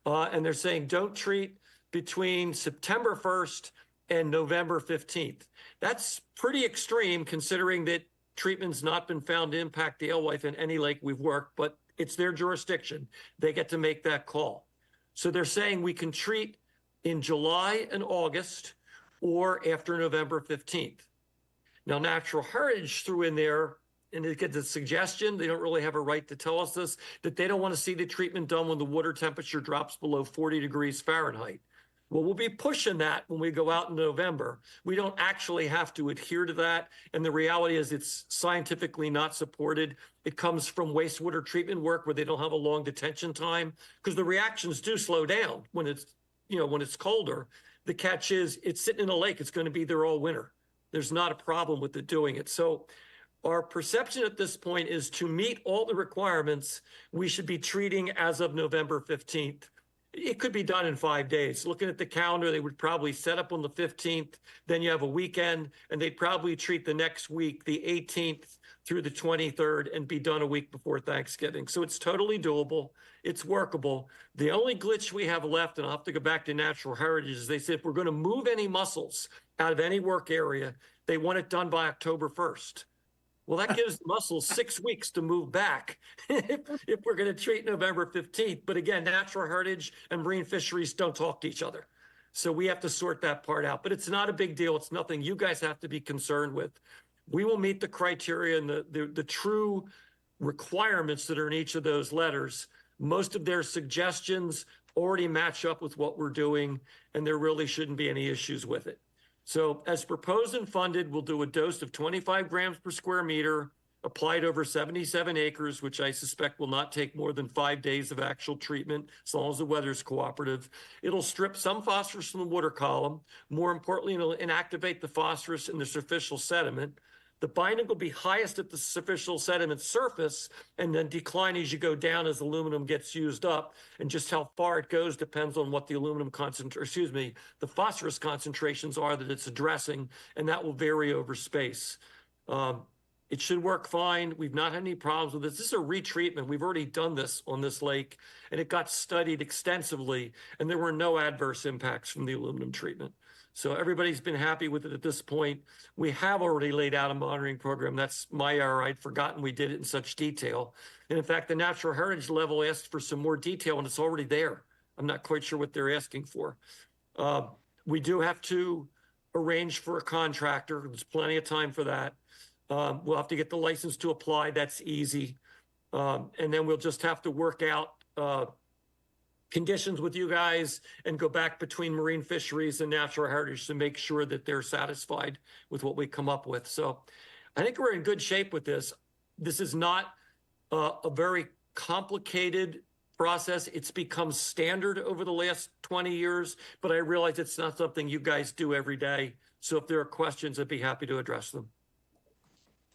And they're saying don't treat between September 1st and November 15th. That's pretty extreme considering that treatment's not been found to impact the alewife in any lake we've worked, but it's their jurisdiction. They get to make that call. So they're saying we can treat in July and August or after November 15th. Now, Natural Heritage threw in there, and they get the suggestion, they don't really have a right to tell us this, that they don't want to see the treatment done when the water temperature drops below 40 degrees Fahrenheit. Well, we'll be pushing that when we go out in November. We don't actually have to adhere to that. And the reality is it's scientifically not supported. It comes from wastewater treatment work where they don't have a long detention time because the reactions do slow down when it's, when it's colder. The catch is it's sitting in a lake. It's going to be there all winter. There's not a problem with it doing it. So our perception at this point is to meet all the requirements, we should be treating as of November 15th. It could be done in 5 days. Looking at the calendar, they would probably set up on the 15th, then you have a weekend, and they'd probably treat the next week, the 18th through the 23rd, and be done a week before Thanksgiving. So it's totally doable. It's workable. The only glitch we have left, and I'll have to go back to Natural Heritage, is they said if we're going to move any mussels out of any work area, they want it done by October 1st. Well, that gives the mussels 6 weeks to move back if we're going to treat November 15th. But again, Natural Heritage and Marine Fisheries don't talk to each other. So we have to sort that part out. But it's not a big deal. It's nothing you guys have to be concerned with. We will meet the criteria and the true requirements that are in each of those letters. Most of their suggestions already match up with what we're doing, and there really shouldn't be any issues with it. So as proposed and funded, we'll do a dose of 25 grams per square meter applied over 77 acres, which I suspect will not take more than 5 days of actual treatment, as long as the weather's cooperative. It'll strip some phosphorus from the water column. More importantly, it'll inactivate the phosphorus in the superficial sediment. The binding will be highest at the superficial sediment surface and then decline as you go down as aluminum gets used up. And just how far it goes depends on what the the phosphorus concentrations are that it's addressing, and that will vary over space. It should work fine. We've not had any problems with this. This is a retreatment. We've already done this on this lake, and it got studied extensively, and there were no adverse impacts from the aluminum treatment. So everybody's been happy with it at this point. We have already laid out a monitoring program. That's my error. I'd forgotten we did it in such detail. And in fact, the Natural Heritage level asked for some more detail, and it's already there. I'm not quite sure what they're asking for. We do have to arrange for a contractor. There's plenty of time for that. We'll have to get the license to apply. That's easy. And then we'll just have to work out conditions with you guys and go back between Marine Fisheries and Natural Heritage to make sure that they're satisfied with what we come up with. So I think we're in good shape with this. This is not a very complicated process. It's become standard over the last 20 years, but I realize it's not something you guys do every day. So if there are questions, I'd be happy to address them.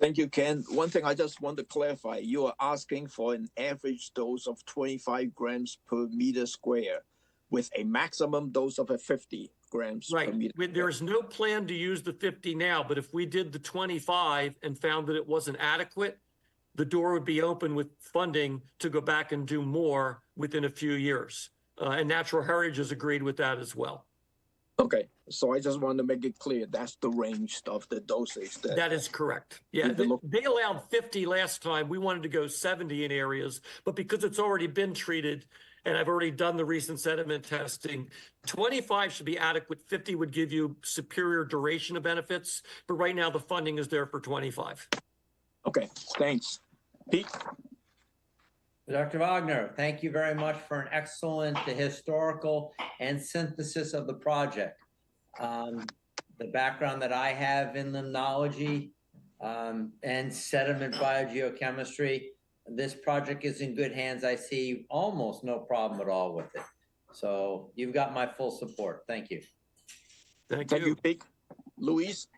Thank you, Ken. One thing I just want to clarify, you are asking for an average dose of 25 grams per meter square with a maximum dose of 50 grams per Right. meter. There is no plan to use the 50 now, but if we did the 25 and found that it wasn't adequate, the door would be open with funding to go back and do more within a few years. And Natural Heritage has agreed with that as well. Okay, so I just want to make it clear that's the range of the dosage that. That is correct. Yeah, We've been they allowed 50 last time. We wanted to go 70 in areas, but because it's already been treated and I've already done the recent sediment testing, 25 should be adequate. 50 would give you superior duration of benefits, but right now the funding is there for 25. Okay, thanks. Pete? Dr. Wagner, thank you very much for an excellent historical and synthesis of the project. The background that I have in limnology and sediment biogeochemistry, this project is in good hands. I see almost no problem at all with it. So you've got my full support. Thank you. Thank Thank you, you. Pete. Louise?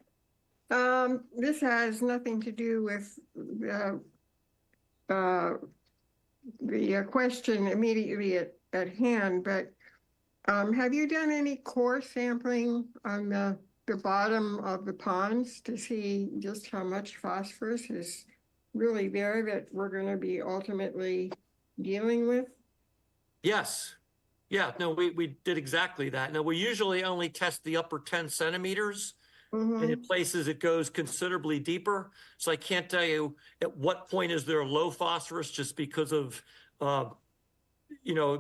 This has nothing to do with the question immediately at hand, but have you done any core sampling on the bottom of the ponds to see just how much phosphorus is really there that we're going to be ultimately dealing with? Yes. Yeah, no, we did exactly that. Now, we usually only test the upper 10 centimeters. And in places it goes considerably deeper. So I can't tell you at what point is there low phosphorus just because of,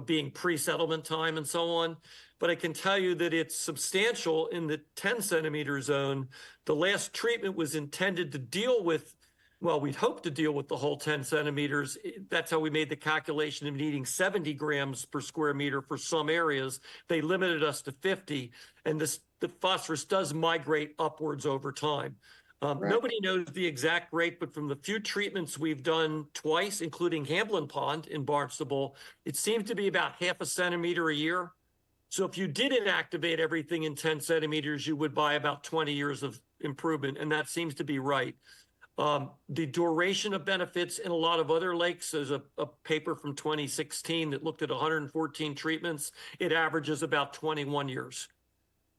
being pre-settlement time and so on. But I can tell you that it's substantial in the 10 centimeter zone. The last treatment was intended to deal with, well, we'd hope to deal with the whole 10 centimeters. That's how we made the calculation of needing 70 grams per square meter for some areas. They limited us to 50, and the phosphorus does migrate upwards over time. Right. Nobody knows the exact rate, but from the few treatments we've done twice, including Hamblin Pond in Barnstable, it seems to be about half a centimeter a year. So if you did inactivate everything in 10 centimeters, you would buy about 20 years of improvement, and that seems to be right. The duration of benefits in a lot of other lakes, there's a paper from 2016 that looked at 114 treatments. It averages about 21 years.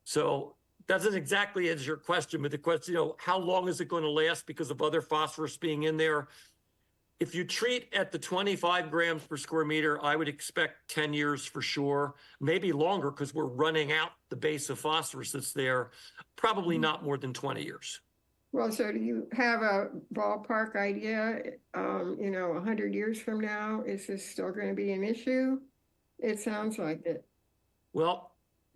So that doesn't exactly answer your question, but the question, how long is it going to last because of other phosphorus being in there? If you treat at the 25 grams per square meter, I would expect 10 years for sure, maybe longer because we're running out the base of phosphorus that's there, probably not more than 20 years. Well, so do you have a ballpark idea, 100 years from now, is this still going to be an issue? It sounds like it. Well,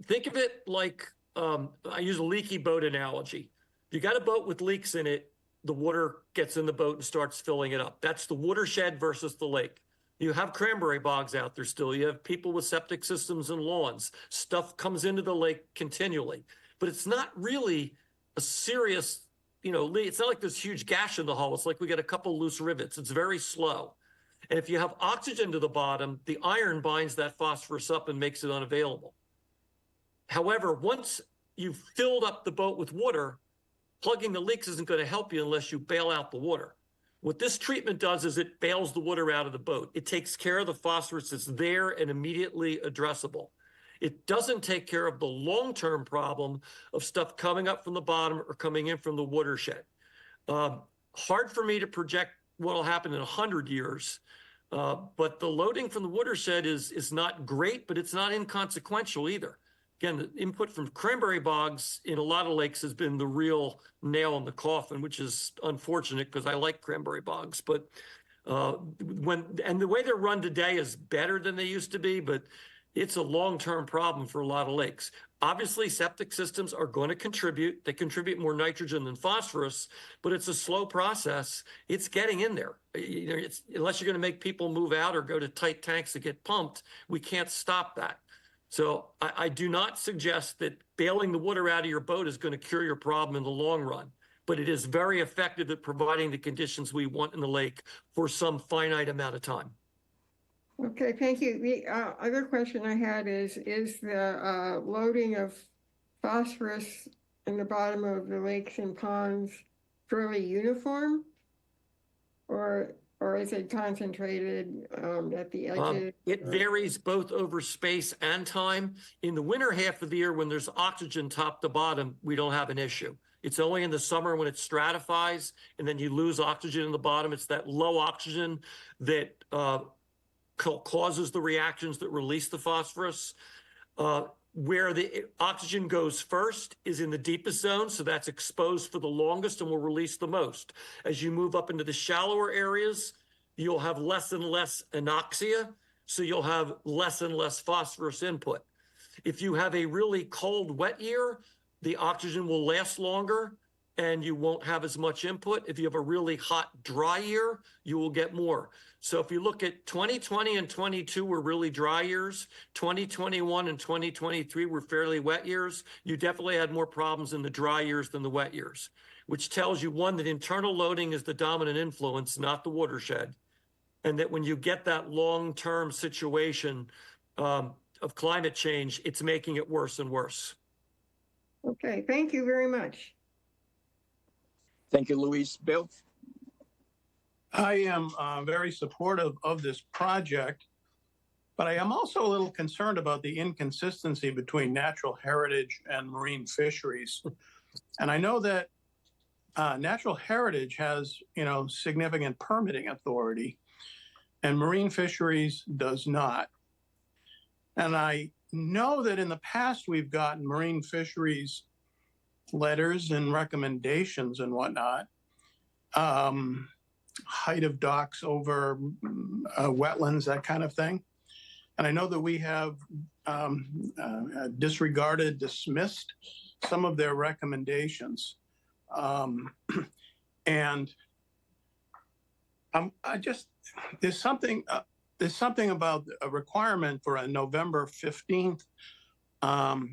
think of it like, I use a leaky boat analogy. If you got a boat with leaks in it, the water gets in the boat and starts filling it up. That's the watershed versus the lake. You have cranberry bogs out there still. You have people with septic systems and lawns. Stuff comes into the lake continually. But it's not really a serious, it's not like there's huge gash in the hull. It's like we get a couple loose rivets. It's very slow. And if you have oxygen to the bottom, the iron binds that phosphorus up and makes it unavailable. However, once you've filled up the boat with water, plugging the leaks isn't going to help you unless you bail out the water. What this treatment does is it bails the water out of the boat. It takes care of the phosphorus that's there and immediately addressable. It doesn't take care of the long-term problem of stuff coming up from the bottom or coming in from the watershed. Hard for me to project what will happen in 100 years, but the loading from the watershed is not great, but it's not inconsequential either. Again, the input from cranberry bogs in a lot of lakes has been the real nail in the coffin, which is unfortunate because I like cranberry bogs. But the way they're run today is better than they used to be, but it's a long-term problem for a lot of lakes. Obviously, septic systems are going to contribute. They contribute more nitrogen than phosphorus, but it's a slow process. It's getting in there. Unless you're going to make people move out or go to tight tanks that get pumped, we can't stop that. So I do not suggest that bailing the water out of your boat is going to cure your problem in the long run, but it is very effective at providing the conditions we want in the lake for some finite amount of time. Okay, thank you. The other question I had is the loading of phosphorus in the bottom of the lakes and ponds fairly uniform? or is it concentrated at the edges? It varies both over space and time. In the winter half of the year, when there's oxygen top to bottom, we don't have an issue. It's only in the summer when it stratifies and then you lose oxygen in the bottom. It's that low oxygen that causes the reactions that release the phosphorus. Where the oxygen goes first is in the deepest zone, so that's exposed for the longest and will release the most. As you move up into the shallower areas, you'll have less and less anoxia, so you'll have less and less phosphorus input. If you have a really cold, wet year, the oxygen will last longer and you won't have as much input. If you have a really hot, dry year, you will get more. So if you look at 2020 and 22 were really dry years, 2021 and 2023 were fairly wet years. You definitely had more problems in the dry years than the wet years, which tells you, one, that internal loading is the dominant influence, not the watershed. And that when you get that long-term situation of climate change, it's making it worse and worse. Okay, thank you very much. Thank you, Luis. Bill? I am very supportive of this project, but I am also a little concerned about the inconsistency between natural heritage and marine fisheries. And I know that natural heritage has, significant permitting authority, and marine fisheries does not. And I know that in the past we've gotten marine fisheries letters and recommendations and whatnot. Height of docks over wetlands, that kind of thing. And I know that we have dismissed some of their recommendations. And there's something about a requirement for a November 15th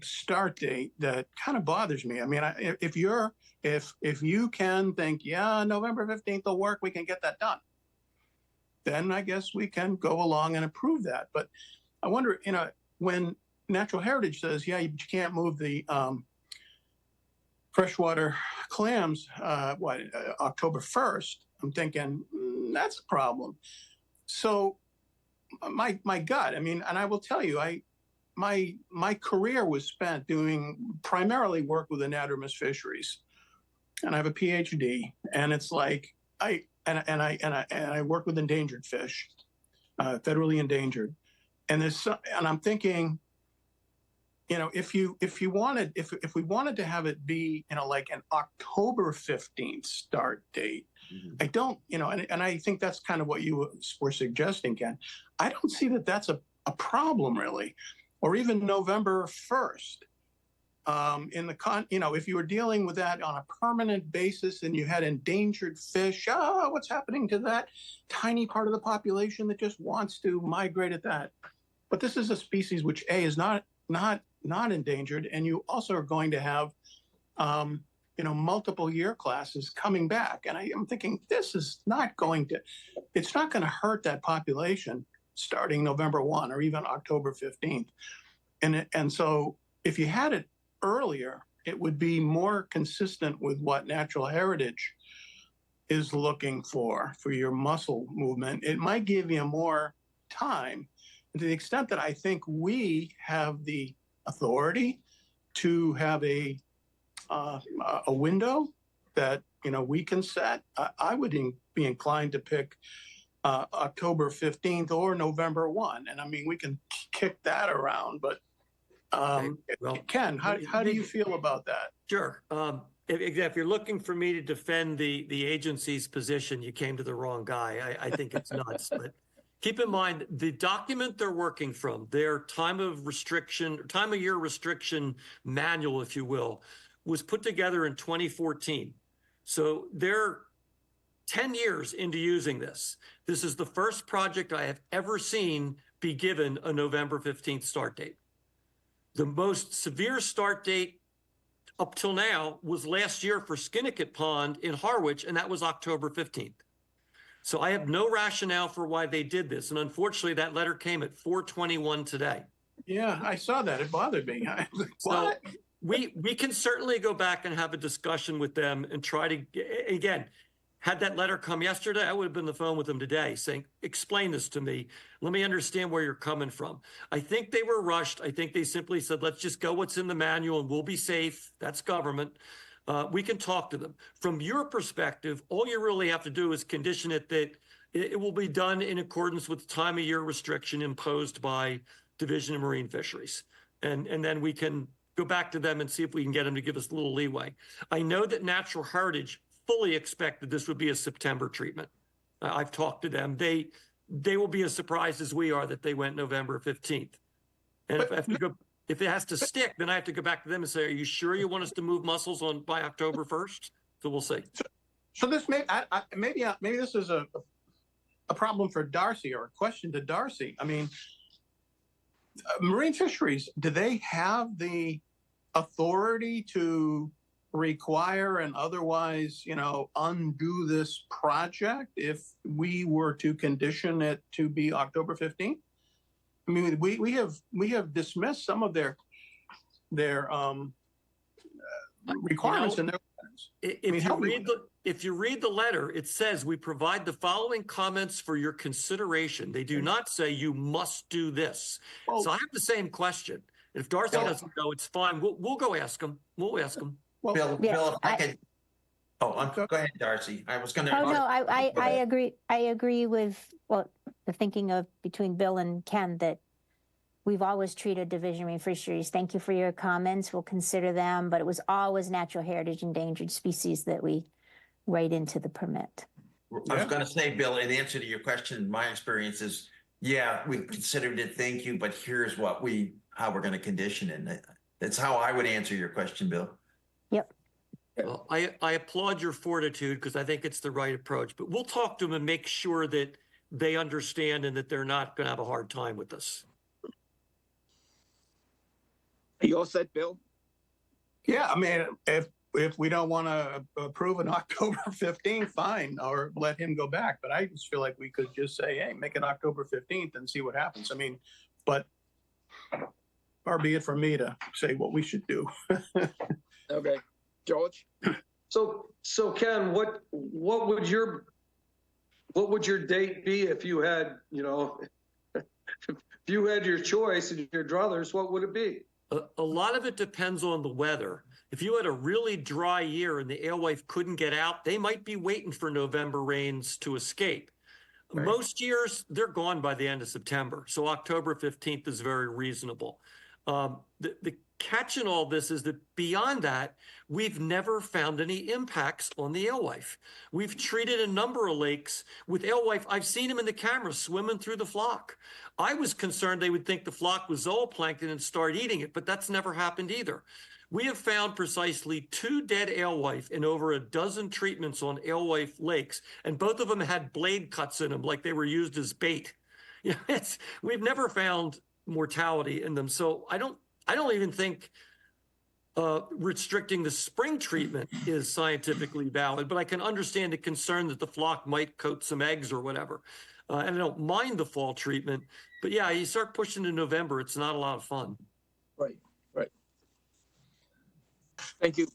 start date that kind of bothers me. I mean, if you can think, yeah, November 15th will work, we can get that done, then I guess we can go along and approve that. But I wonder, when Natural Heritage says, yeah, you can't move the freshwater clams, October 1st, I'm thinking, that's a problem. So my gut, I mean, and I will tell you, my career was spent doing primarily work with anadromous fisheries, and I have a PhD. And it's like I work with endangered fish, federally endangered. And I'm thinking, if we wanted to have it be, like an October 15th start date, I don't, and I think that's kind of what you were suggesting, Ken. I don't see that that's a problem really. Or even November 1st. If you were dealing with that on a permanent basis and you had endangered fish, what's happening to that tiny part of the population that just wants to migrate at that? But this is a species which is not endangered, and you also are going to have, multiple year classes coming back. And I am thinking it's not going to hurt that population starting November 1 or even October 15th. And so if you had it earlier, it would be more consistent with what Natural Heritage is looking for your mussel movement. It might give you more time, and to the extent that I think we have the authority to have a window that we can set. I would be inclined to pick October 15th or November 1. And I mean, we can kick that around, but Ken, how do you feel about that? Sure. If you're looking for me to defend the agency's position, you came to the wrong guy. I think it's nuts. But keep in mind, the document they're working from, their time of year restriction manual, if you will, was put together in 2014. So they're 10 years into using this. This is the first project I have ever seen be given a November 15th start date. The most severe start date up till now was last year for Skinnicket Pond in Harwich, and that was October 15th. So I have no rationale for why they did this. And unfortunately, that letter came at 4:21 today. Yeah, I saw that. It bothered me. What? So we can certainly go back and have a discussion with them and try to, again, Had that letter come yesterday, I would have been on the phone with them today saying, explain this to me. Let me understand where you're coming from. I think they were rushed. I think they simply said, let's just go what's in the manual and we'll be safe. That's government. We can talk to them. From your perspective, all you really have to do is condition it that it will be done in accordance with the time of year restriction imposed by Division of Marine Fisheries. And then we can go back to them and see if we can get them to give us a little leeway. I know that Natural Heritage fully expected this would be a September treatment. I've talked to them. They will be as surprised as we are that they went November 15th. And if it has to stick, then I have to go back to them and say, are you sure you want us to move mussels by October 1st? So we'll see. So this maybe this is a problem for Darcy or a question to Darcy. I mean, Marine Fisheries, do they have the authority to require and otherwise, undo this project if we were to condition it to be October 15th? I mean, we have dismissed some of their requirements in their letters. If you read the letter, it says we provide the following comments for your consideration. They do not say you must do this. Well, so I have the same question. If Darcy doesn't know, it's fine. We'll go ask them. We'll ask them. well, Bill, if I could. Oh, go ahead, Darcy. I was going to. Oh, no, I agree. I agree with the thinking of between Bill and Ken that we've always treated Division of Marine Fisheries. Thank you for your comments. We'll consider them, but it was always natural heritage endangered species that we write into the permit. I was going to say, Bill, in answer to your question, my experience is, yeah, we considered it. Thank you, but here's how we're going to condition it. That's how I would answer your question, Bill. Yep. Well, I applaud your fortitude because I think it's the right approach, but we'll talk to them and make sure that they understand and that they're not going to have a hard time with this. You all set, Bill? Yeah, I mean, if we don't want to approve an October 15th, fine, or let him go back. But I just feel like we could just say, hey, make it October 15th and see what happens. I mean, but far be it from me to say what we should do. Okay, George. So Ken, what would your date be if you had, if you had your choice and your druthers, what would it be? A lot of it depends on the weather. If you had a really dry year and the alewife couldn't get out, they might be waiting for November rains to escape. Right. Most years, they're gone by the end of September. So October 15th is very reasonable. The catch in all this is that beyond that, we've never found any impacts on the alewife. We've treated a number of lakes with alewife. I've seen them in the camera swimming through the flock. I was concerned they would think the flock was zooplankton and start eating it, but that's never happened either. We have found precisely 2 dead alewife in over a dozen treatments on alewife lakes, and both of them had blade cuts in them like they were used as bait. We've never found mortality in them. So I don't even think restricting the spring treatment is scientifically valid, but I can understand the concern that the flock might coat some eggs or whatever. And I don't mind the fall treatment, but yeah, you start pushing to November, it's not a lot of fun. Right. Thank you.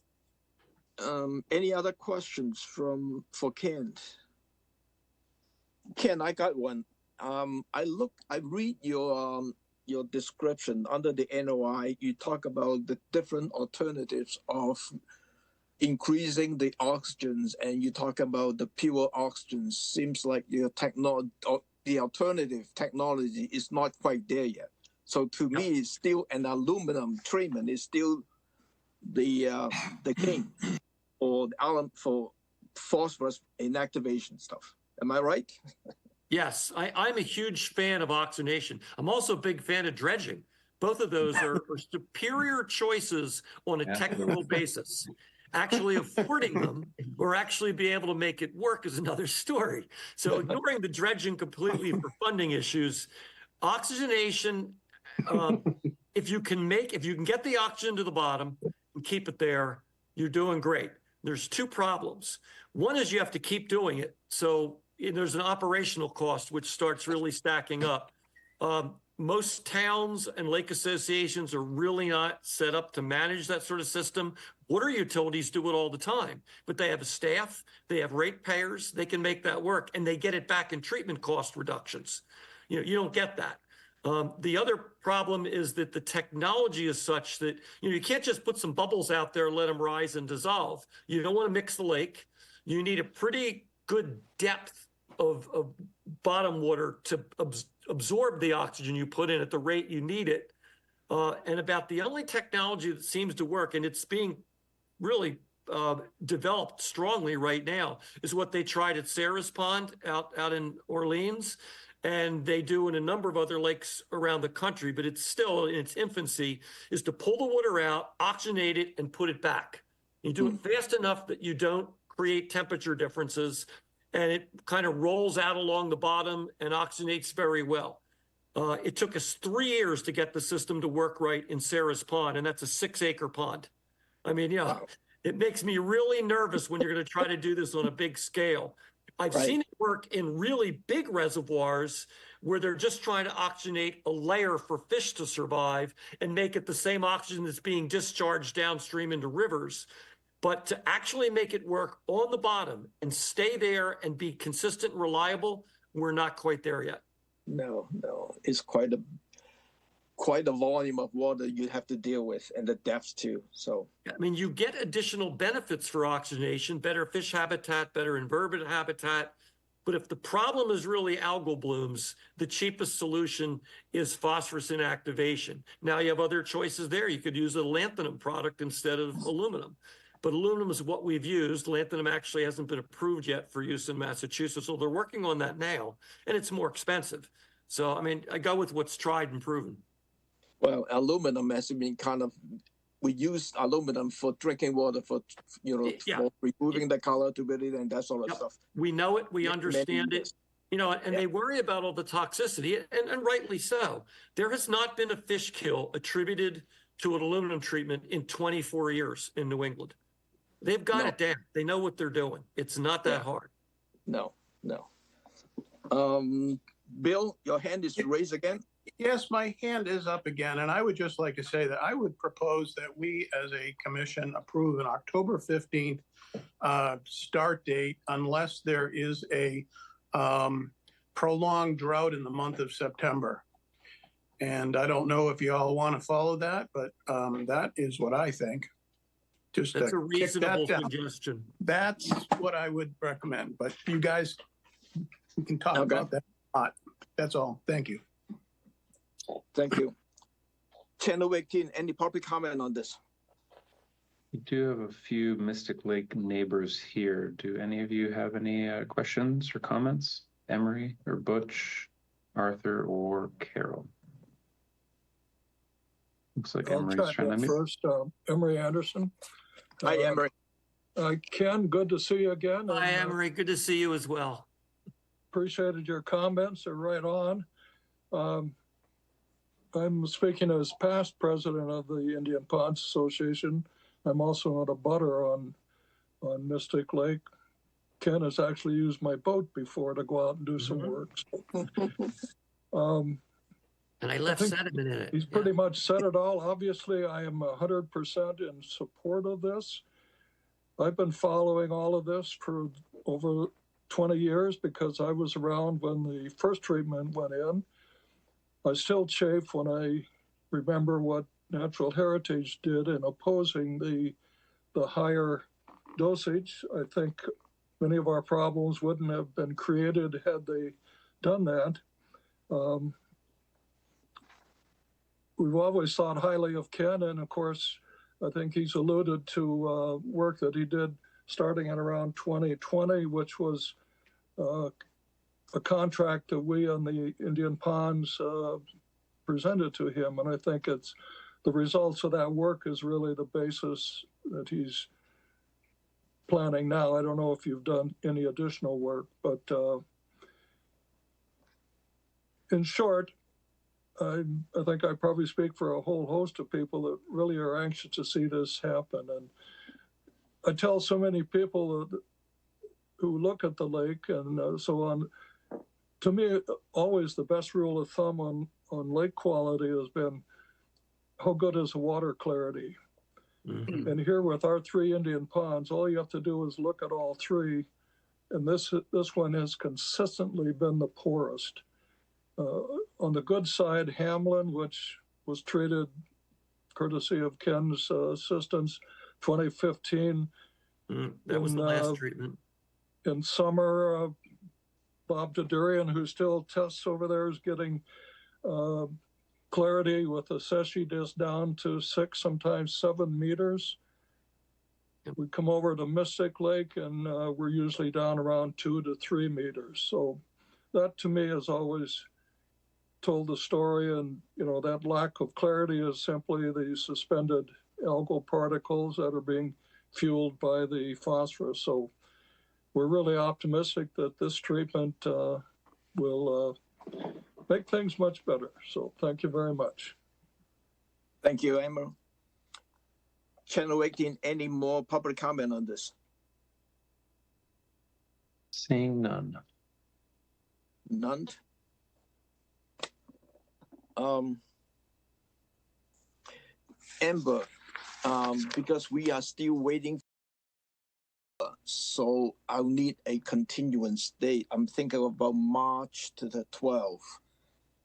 Any other questions for Ken? Ken, I got one. I read your description under the NOI. You talk about the different alternatives of increasing the oxygens, and you talk about the pure oxygen. Seems like the alternative technology is not quite there yet. So to me, it's still an aluminum treatment is still the king for phosphorus inactivation stuff. Am I right? Yes, I'm a huge fan of oxygenation. I'm also a big fan of dredging. Both of those are superior choices on a technical basis. Actually affording them or actually be able to make it work is another story. So ignoring the dredging completely for funding issues, oxygenation, if you can get the oxygen to the bottom and keep it there, you're doing great. There's 2 problems. One is you have to keep doing it. So there's an operational cost, which starts really stacking up. most towns and lake associations are really not set up to manage that sort of system. Water utilities do it all the time, but they have a staff, they have ratepayers, they can make that work, and they get it back in treatment cost reductions. You don't get that. The other problem is that the technology is such that you can't just put some bubbles out there, let them rise and dissolve. You don't want to mix the lake. You need a pretty good depth of bottom water to absorb the oxygen you put in at the rate you need it. And about the only technology that seems to work, and it's being really developed strongly right now, is what they tried at Sarah's Pond out in Orleans. And they do in a number of other lakes around the country, but it's still in its infancy, is to pull the water out, oxygenate it, and put it back. You do it fast enough that you don't create temperature differences, and it kind of rolls out along the bottom and oxygenates very well. It took us 3 years to get the system to work right in Sarah's Pond, and that's a 6-acre pond. I mean, it makes me really nervous when you're going to try to do this on a big scale. I've seen it work in really big reservoirs where they're just trying to oxygenate a layer for fish to survive and make it the same oxygen that's being discharged downstream into rivers. But to actually make it work on the bottom and stay there and be consistent and reliable, we're not quite there yet. No, it's quite a volume of water you have to deal with, and the depth too. So I mean, you get additional benefits for oxygenation, better fish habitat, better invertebrate habitat. But if the problem is really algal blooms, the cheapest solution is phosphorus inactivation. Now you have other choices there. You could use a lanthanum product instead of aluminum. But aluminum is what we've used. Lanthanum actually hasn't been approved yet for use in Massachusetts. So they're working on that now, and it's more expensive. So, I mean, I go with what's tried and proven. well, aluminum has been we use aluminum for drinking water, for for removing the color turbidity and that sort of stuff. We know it, we understand it, and they worry about all the toxicity, and rightly so. There has not been a fish kill attributed to an aluminum treatment in 24 years in New England. They've got it down. They know what they're doing. It's not that hard. No. Bill, your hand is raised again. Yes, my hand is up again, and I would just like to say that I would propose that we, as a commission, approve an October 15th start date unless there is a prolonged drought in the month of September. And I don't know if you all want to follow that, but that is what I think. Just That's a to kick that reasonable down. suggestion. That's what I would recommend, but you guys, we can talk about that a lot. That's all. Thank you. Thank you. Channel 18, any public comment on this? We do have a few Mystic Lake neighbors here. Do any of you have any questions or comments? Emery or Butch, Arthur or Carol? Looks like Emery's trying to first, Emery Anderson. Hi, Emery. Ken, good to see you again. Hi, Emery. Good to see you as well. Appreciated your comments. They're right on. I'm speaking as past president of the Indian Ponds Association. I'm also on a butter on Mystic Lake. Ken has actually used my boat before to go out and do some work. And I left sediment in it. He's pretty much said it all. Obviously, I am 100% in support of this. I've been following all of this for over 20 years because I was around when the first treatment went in. I still chafe when I remember what Natural Heritage did in opposing the higher dosage. I think many of our problems wouldn't have been created had they done that. We've always thought highly of Ken, and of course, I think he's alluded to work that he did starting at around 2020, which was a contract that we on the Indian Ponds presented to him. And I think it's the results of that work is really the basis that he's planning now. I don't know if you've done any additional work, but in short, I think I probably speak for a whole host of people that really are anxious to see this happen. And I tell so many people who look at the lake and so on, to me, always the best rule of thumb on on lake quality has been how good is the water clarity? Mhm. And here with our 3 Indian ponds, all you have to do is look at all 3. And this one has consistently been the poorest. On the good side, Hamlin, which was treated courtesy of Ken's assistance, 2015. That was in, the last treatment. In summer, Bob Dadurian, who still tests over there, is getting clarity with the Seshi disc down to 6, sometimes 7 meters. Yep. We come over to Mystic Lake and we're usually down around 2 to 3 meters. So that to me has always told the story, and that lack of clarity is simply the suspended algal particles that are being fueled by the phosphorus. So we're really optimistic that this treatment will make things much better. So thank you very much. Thank you, Amber. Channel 18, any more public comment on this? Seeing none. None. Amber, because we are still waiting, so I'll need a continuance date. I'm thinking about March to the 12th.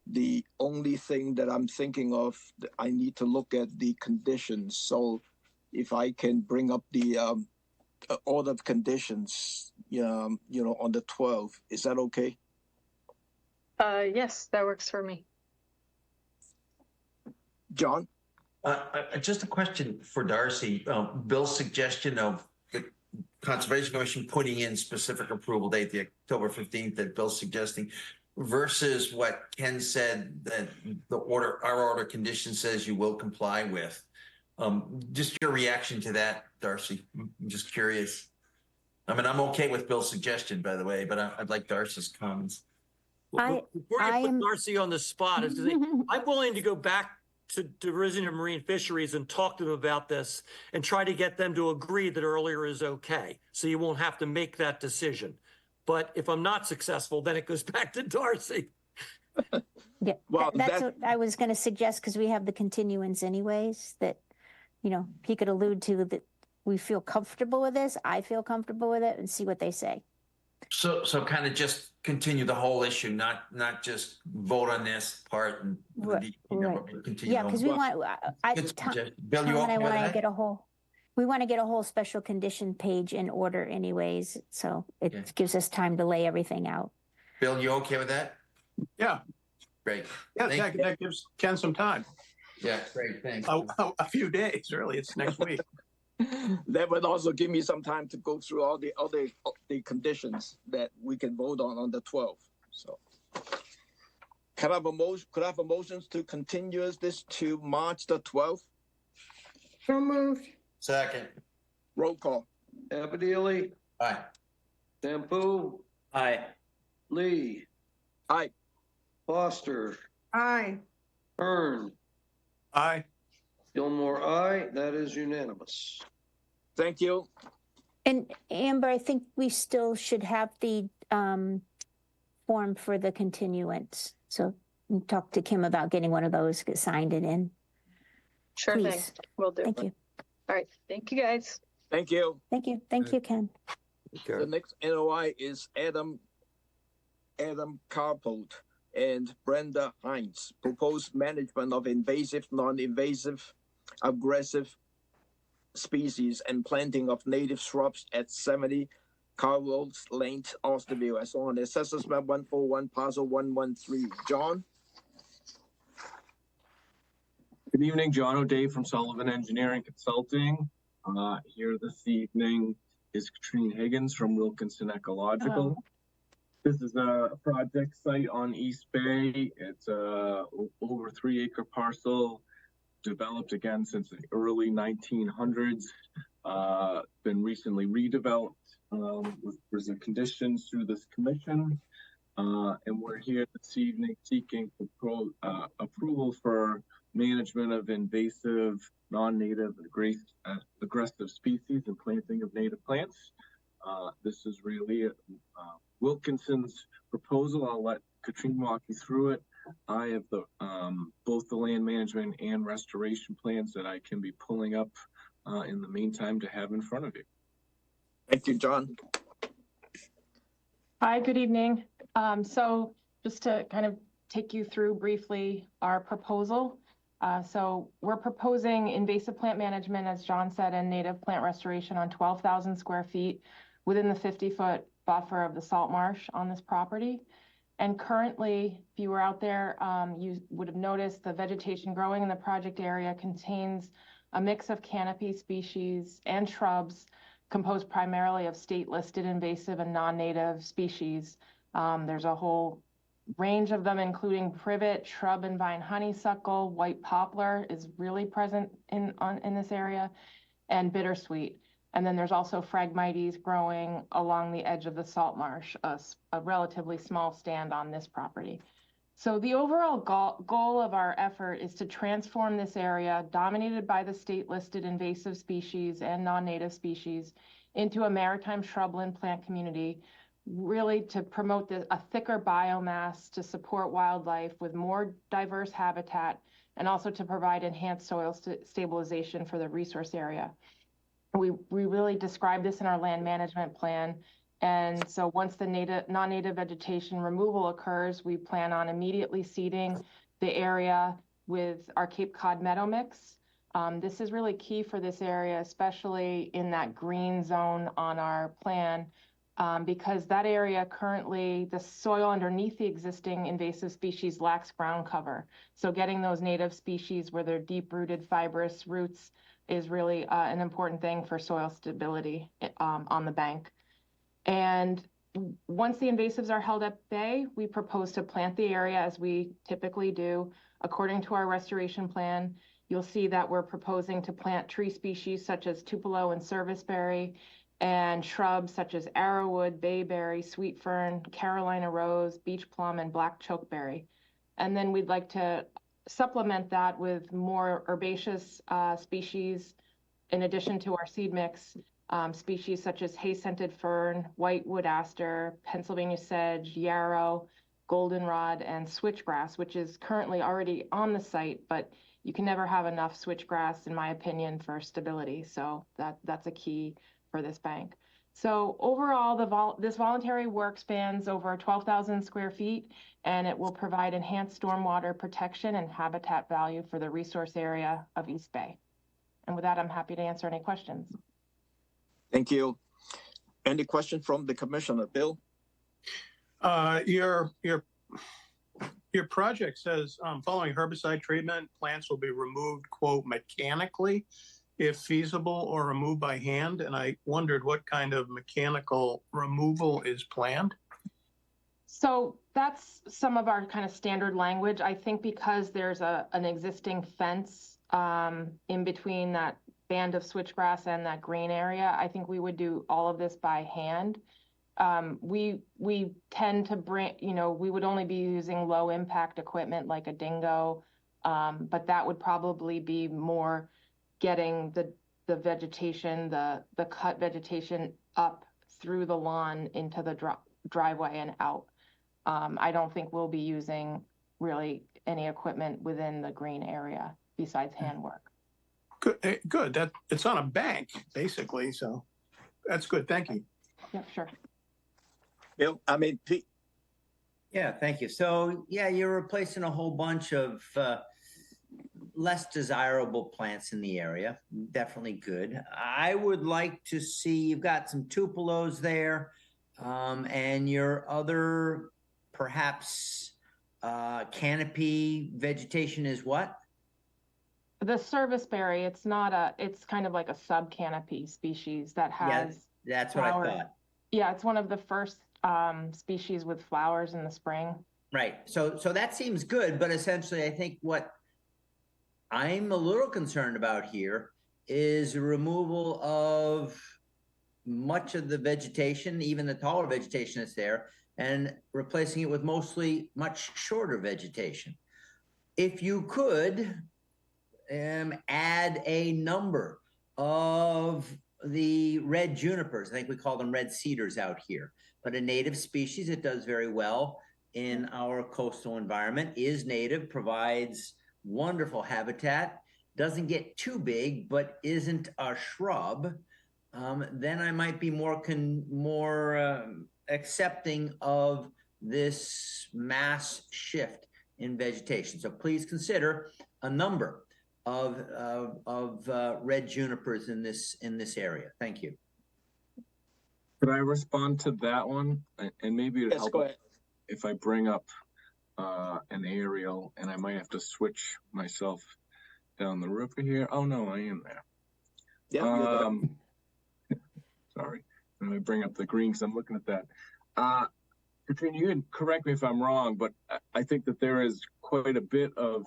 The only thing that I'm thinking of, I need to look at the conditions. So if I can bring up the order of conditions, on the 12th, is that okay? Yes, that works for me. John? Just a question for Darcy. Bill's suggestion of the Conservation Commission putting in specific approval date, the October 15th that Bill's suggesting, versus what Ken said that our order condition says you will comply with. Just your reaction to that, Darcy. I'm just curious. I mean, I'm okay with Bill's suggestion, by the way, but I'd like Darcy's comments. I Before you put am- Darcy on the spot, I'm willing to go back to Division of Marine Fisheries and talk to them about this and try to get them to agree that earlier is okay. So you won't have to make that decision. But if I'm not successful, then it goes back to Darcy. Yeah, Well, that's what I was going to suggest, because we have the continuance anyways, that, he could allude to that we feel comfortable with this, I feel comfortable with it, and see what they say. So kind of just continue the whole issue, not just vote on this part and Right. but continue. Yeah, because we want, Good Tom suggestion. Bill, you and I okay with want to that? we want to get a whole special condition page in order anyways, so it Okay. gives us time to lay everything out. Bill, you okay with that? Yeah, Great. yeah, Thank you. that gives Ken some time. Yeah, great, thanks. A few days, really. It's next week. That would also give me some time to go through all the other conditions that we can vote on the 12th. So, could I have a motion to continue this to March the 12th? So moved. Second. Roll call. Abadili, Aye. Sampu, Aye. Lee, Aye. Foster, Aye. Hearn, Aye. Gilmore, aye. That is unanimous. Thank you. And Amber, I think we still should have the form for the continuance. So you talk to Kim about getting one of those, get signed it in. Sure thing. Please. Will do. Thank you. All right. Thank you, guys. Thank you. Thank you. Thank you, Ken. The next NOI is Adam Carpold and Brenda Hines. Proposed management of invasive, non-invasive, aggressive species and planting of native shrubs at 70 Carwells Lane, Austinville, as on Assessors Map 141, Parcel 113. John? Good evening, John O'Day from Sullivan Engineering Consulting. Here this evening is Katrine Higgins from Wilkinson Ecological. This is a project site on East Bay. It's a over 3 acre parcel developed again since the early 1900s. Been recently redeveloped with the conditions through this commission. And we're here this evening seeking approval for management of invasive, non-native, aggressive species and planting of native plants. This is really Wilkinson's proposal. I'll let Katrine walk you through it. I have the both the land management and restoration plans that I can be pulling up in the meantime to have in front of you. Thank you, John. Hi, good evening. So just to kind of take you through briefly our proposal. So we're proposing invasive plant management, as John said, and native plant restoration on 12,000 square feet within the 50-foot buffer of the salt marsh on this property. And currently, if you were out there, you would have noticed the vegetation growing in the project area contains a mix of canopy species and shrubs composed primarily of state-listed invasive and non-native species. There's a whole range of them, including privet, shrub and vine honeysuckle, white poplar is really present in this area, and bittersweet. And then there's also Phragmites growing along the edge of the salt marsh, a relatively small stand on this property. So the overall goal of our effort is to transform this area dominated by the state-listed invasive species and non-native species into a maritime shrubland plant community, really to promote a thicker biomass to support wildlife with more diverse habitat, and also to provide enhanced soil stabilization for the resource area. We really describe this in our land management plan. And so once the non-native vegetation removal occurs, we plan on immediately seeding the area with our Cape Cod meadow mix. This is really key for this area, especially in that green zone on our plan, because that area currently, the soil underneath the existing invasive species lacks ground cover. So getting those native species where they're deep-rooted fibrous roots is really an important thing for soil stability on the bank. And once the invasives are held at bay, we propose to plant the area as we typically do. According to our restoration plan, you'll see that we're proposing to plant tree species such as tupelo and serviceberry, and shrubs such as arrowwood, bayberry, sweet fern, Carolina rose, beach plum, and black chokeberry. And then we'd like to supplement that with more herbaceous species in addition to our seed mix, species such as hay-scented fern, white wood aster, Pennsylvania sedge, yarrow, goldenrod, and switchgrass, which is currently already on the site, but you can never have enough switchgrass, in my opinion, for stability. So that's a key for this bank. So overall, this voluntary work spans over 12,000 square feet, and it will provide enhanced stormwater protection and habitat value for the resource area of East Bay. And with that, I'm happy to answer any questions. Thank you. Any question from the commissioner, Bill? Your project says following herbicide treatment, plants will be removed, quote, mechanically, if feasible, or removed by hand. And I wondered what kind of mechanical removal is planned. So that's some of our kind of standard language. I think because there's an existing fence in between that band of switchgrass and that green area, I think we would do all of this by hand. We tend to bring, we would only be using low impact equipment like a dingo, but that would probably be more getting the vegetation, the cut vegetation up through the lawn into the driveway and out. I don't think we'll be using really any equipment within the green area besides handwork. Good. That it's on a bank, basically. So that's good. Thank you. Yeah, sure. Bill, Pete. Yeah, thank you. So yeah, you're replacing a whole bunch of less desirable plants in the area. Definitely good. I would like to see, you've got some tupelos there, and your other perhaps canopy vegetation is what? The serviceberry, it's kind of like a sub-canopy species that has that's flowers. what I thought. Yeah, it's one of the first species with flowers in the spring. Right. So that seems good, but essentially I think what I'm a little concerned about here is the removal of much of the vegetation, even the taller vegetation that's there, and replacing it with mostly much shorter vegetation. If you could add a number of the red junipers, I think we call them red cedars out here, but a native species that does very well, in our coastal environment, is native, provides wonderful habitat, doesn't get too big, but isn't a shrub, then I might be more accepting of this mass shift in vegetation. So please consider a number of red junipers in this area. Thank you. Could I respond to that one? And maybe it'd Yes, help go ahead. if I bring up an aerial, and I might have to switch myself down the river here. Oh no, I am there. Yeah, you're there. Sorry. Let me bring up the green because I'm looking at that. Katrina, you can correct me if I'm wrong, but I think that there is quite a bit of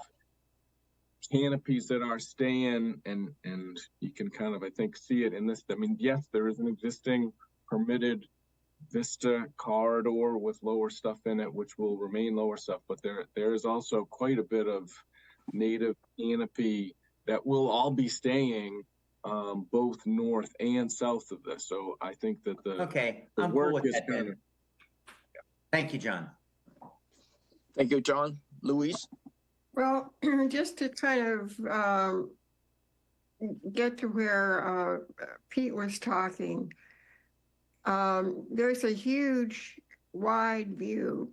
canopies that are staying, and you can kind of, I think, see it in this. I mean, yes, there is an existing permitted vista corridor with lower stuff in it, which will remain lower stuff, but there is also quite a bit of native canopy that will all be staying both north and south of this. So I think that the I'm work cool with is that, kind Ben. of. Thank you, John. Thank you, John. Louise? Well, just to kind of get to where Pete was talking, there's a huge wide view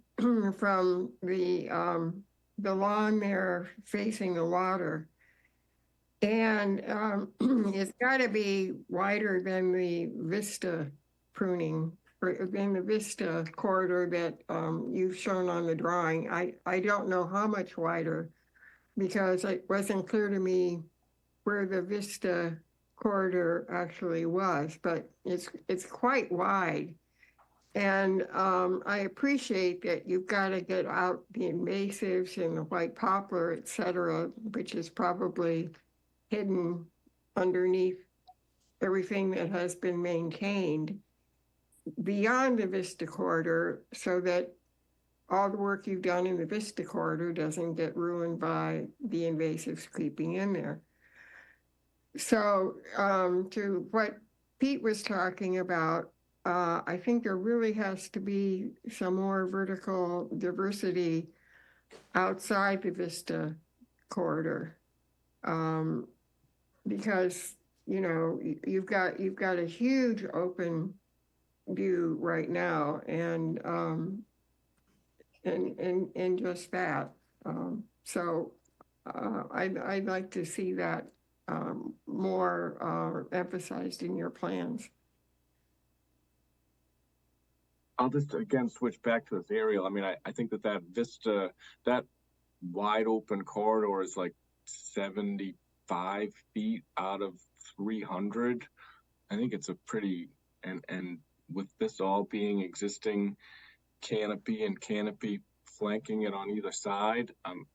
from the lawn there facing the water. And it's got to be wider than the Vista pruning, or than the Vista corridor that you've shown on the drawing. I don't know how much wider, because it wasn't clear to me where the Vista corridor actually was, but it's quite wide. And I appreciate that you've got to get out the invasives and the white poplar, et cetera, which is probably hidden underneath everything that has been maintained beyond the Vista corridor, so that all the work you've done in the Vista corridor doesn't get ruined by the invasives creeping in there. So to what Pete was talking about, I think there really has to be some more vertical diversity outside the Vista corridor. Because, you know, you've got a huge open view right now, and just that. So I'd like to see that more emphasized in your plans. I'll just again switch back to this aerial. I mean, I think that vista, that wide open corridor is like 75 feet out of 300. I think it's a pretty, and with this all being existing canopy and canopy flanking it on either side, I'm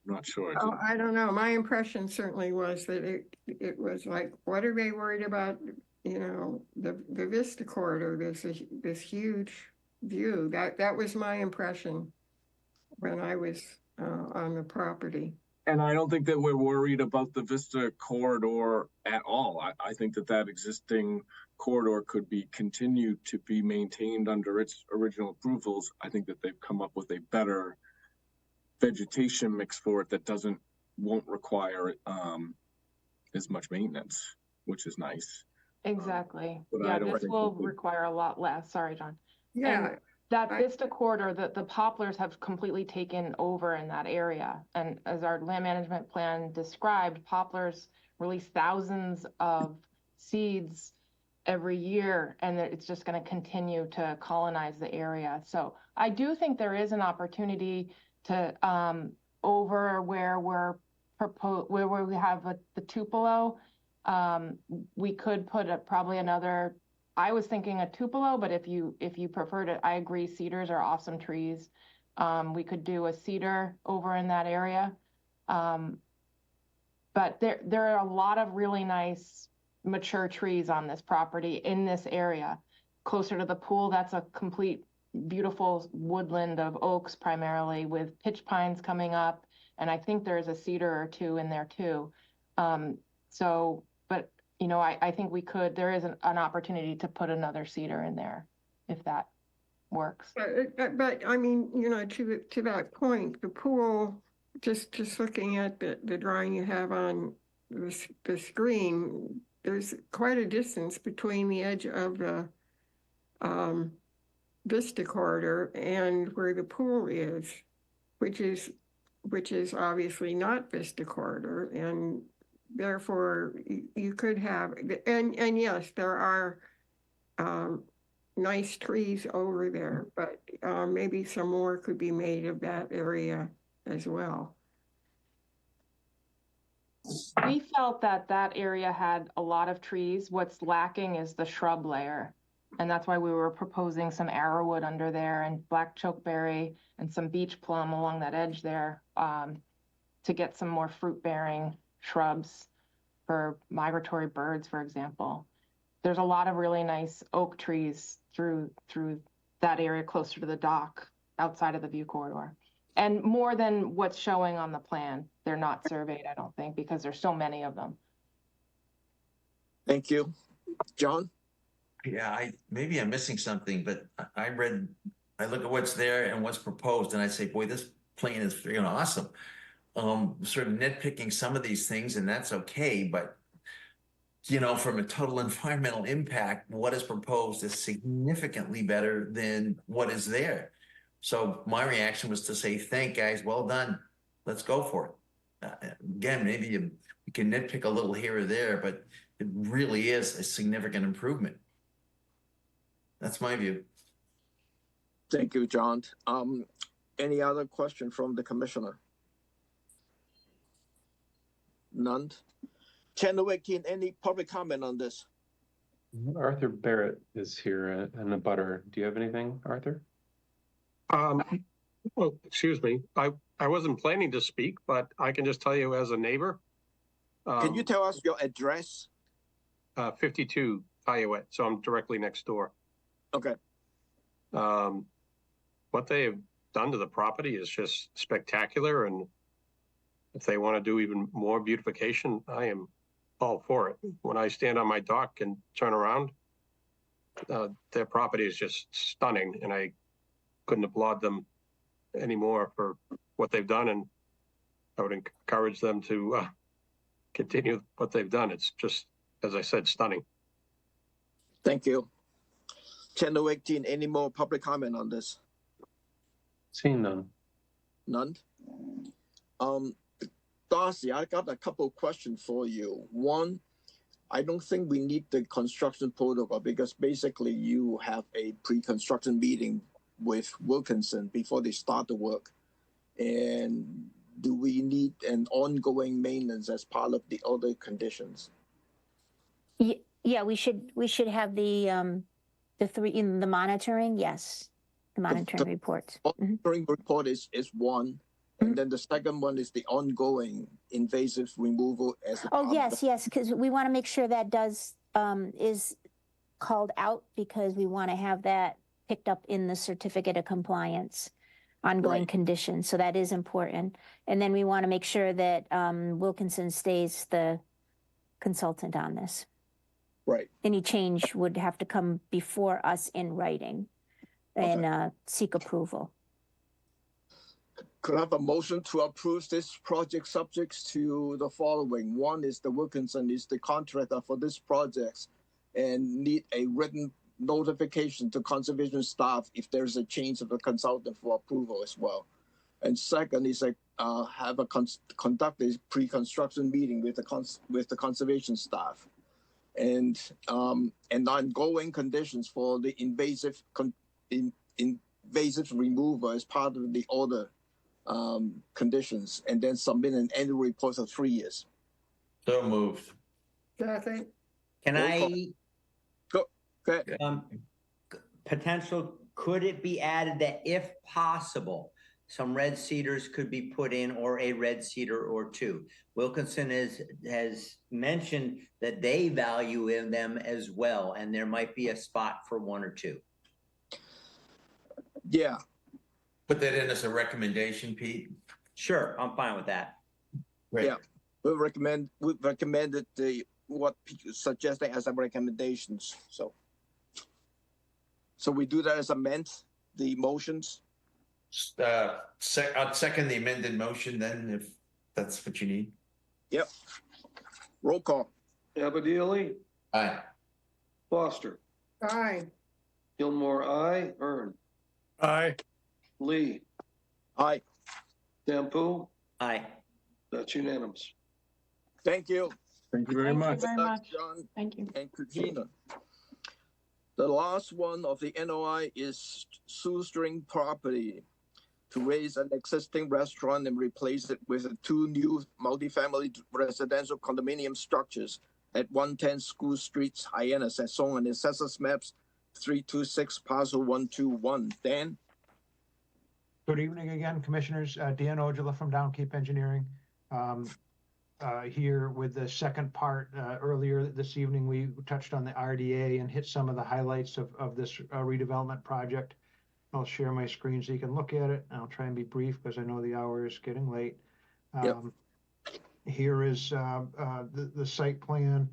not sure. Oh, I don't know. My impression certainly was that it was like, what are they worried about? You know, the Vista corridor, this huge view. That was my impression when I was on the property. And I don't think that we're worried about the Vista corridor at all. I think that existing corridor could be continued to be maintained under its original approvals. I think that they've come up with a better vegetation mix for it that won't require as much maintenance, which is nice. Exactly. But Yeah, I don't this think will that require a lot less. Sorry, John. Yeah. And that Vista corridor, the poplars have completely taken over in that area. And as our land management plan described, poplars release thousands of seeds every year, and it's just going to continue to colonize the area. So I do think there is an opportunity to over where where we have the Tupelo, we could put probably another. I was thinking a Tupelo, but if you preferred it, I agree. Cedars are awesome trees. We could do a cedar over in that area. But there are a lot of really nice mature trees on this property in this area. Closer to the pool, that's a complete beautiful woodland of oaks primarily, with pitch pines coming up. And I think there's a cedar or two in there too. But you know, I think there is an opportunity to put another cedar in there if that works. But I mean, you know, to that point, the pool, just looking at the drawing you have on the screen, there's quite a distance between the edge of the vista corridor and where the pool is, which is obviously not vista corridor, and therefore you could have, and yes, there are nice trees over there, but maybe some more could be made of that area as well. We felt that that area had a lot of trees. What's lacking is the shrub layer. And that's why we were proposing some arrowwood under there and black chokeberry and some beech plum along that edge there to get some more fruit-bearing shrubs for migratory birds, for example. There's a lot of really nice oak trees through that area closer to the dock outside of the view corridor. And more than what's showing on the plan. They're not surveyed, I don't think, because there's so many of them. Thank you. John? Yeah, maybe I'm missing something, but I look at what's there and what's proposed, and I say, boy, this plan is freaking awesome. Sort of nitpicking some of these things, and that's okay, but you know, from a total environmental impact, what is proposed is significantly better than what is there. So my reaction was to say, thank guys, well done. Let's go for it. Again, maybe you can nitpick a little here or there, but it really is a significant improvement. That's my view. Thank you, John. Any other question from the commissioner? None. Channel 18, any public comment on this? Arthur Barrett is here and a butter. Do you have anything, Arthur? Well, excuse me. I wasn't planning to speak, but I can just tell you as a neighbor. Can you tell us your address? 52 Iowa, so I'm directly next door. Okay. What they have done to the property is just spectacular, and if they want to do even more beautification, I am all for it. When I stand on my dock and turn around, their property is just stunning, and I couldn't applaud them anymore for what they've done, and I would encourage them to continue what they've done. It's just, as I said, stunning. Thank you. Channel 18, any more public comment on this? Seeing none. None? Darcy, I got a couple of questions for you. One, I don't think we need the construction protocol because basically you have a pre-construction meeting with Wilkinson before they start the work. And do we need an ongoing maintenance as part of the other conditions? Yeah, we should have the three in the monitoring. Yes, the monitoring reports. Monitoring report is one. And then the second one is the ongoing invasive removal as yes, because we want to make sure that is called out because we want to have that picked up in the certificate of compliance, ongoing conditions. So that is important. And then we want to make sure that Wilkinson stays the consultant on this. Right. Any change would have to come before us in writing and seek approval. Could I have a motion to approve this project subjects to the following? One is the Wilkinson is the contractor for this project and need a written notification to conservation staff if there's a change of the consultant for approval as well. And second is conduct a pre-construction meeting with the conservation staff. And ongoing conditions for the invasive removal as part of the order conditions, and then submit an annual report for 3 years. So moved. Second. Can I? Go ahead. Potential, could it be added that if possible, some red cedars could be put in or a red cedar or two? Wilkinson has mentioned that they value in them as well, and there might be a spot for one or two. Yeah. Put that in as a recommendation, Pete. Sure, I'm fine with that. Right. Yeah, we recommended what Pete suggesting as a recommendations. So we do that as amend. the motions? I'd second the amended motion then, if that's what you need. Yep. Roll call. Abadili, Aye. Foster, Aye. Gilmore, aye. Ern, Aye. Lee, Aye. Tampu, Aye. that's unanimous. Thank you. Thank you very Thank much. you very Thanks, much. John Thank you. and Katrina. The last one of the NOI is shoestring property to raise an existing restaurant and replace it with two new multifamily residential condominium structures at 110 School Street, Hyannis, as shown on the Assessors Maps 326 parcel 121. Dan? Good evening again, Commissioners. Dan Ojala from Downkeep Engineering. Here with the second part. Earlier this evening, we touched on the RDA and hit some of the highlights of this redevelopment project. I'll share my screen so you can look at it. I'll try and be brief because I know the hour is getting late. Yep. Here is the site plan.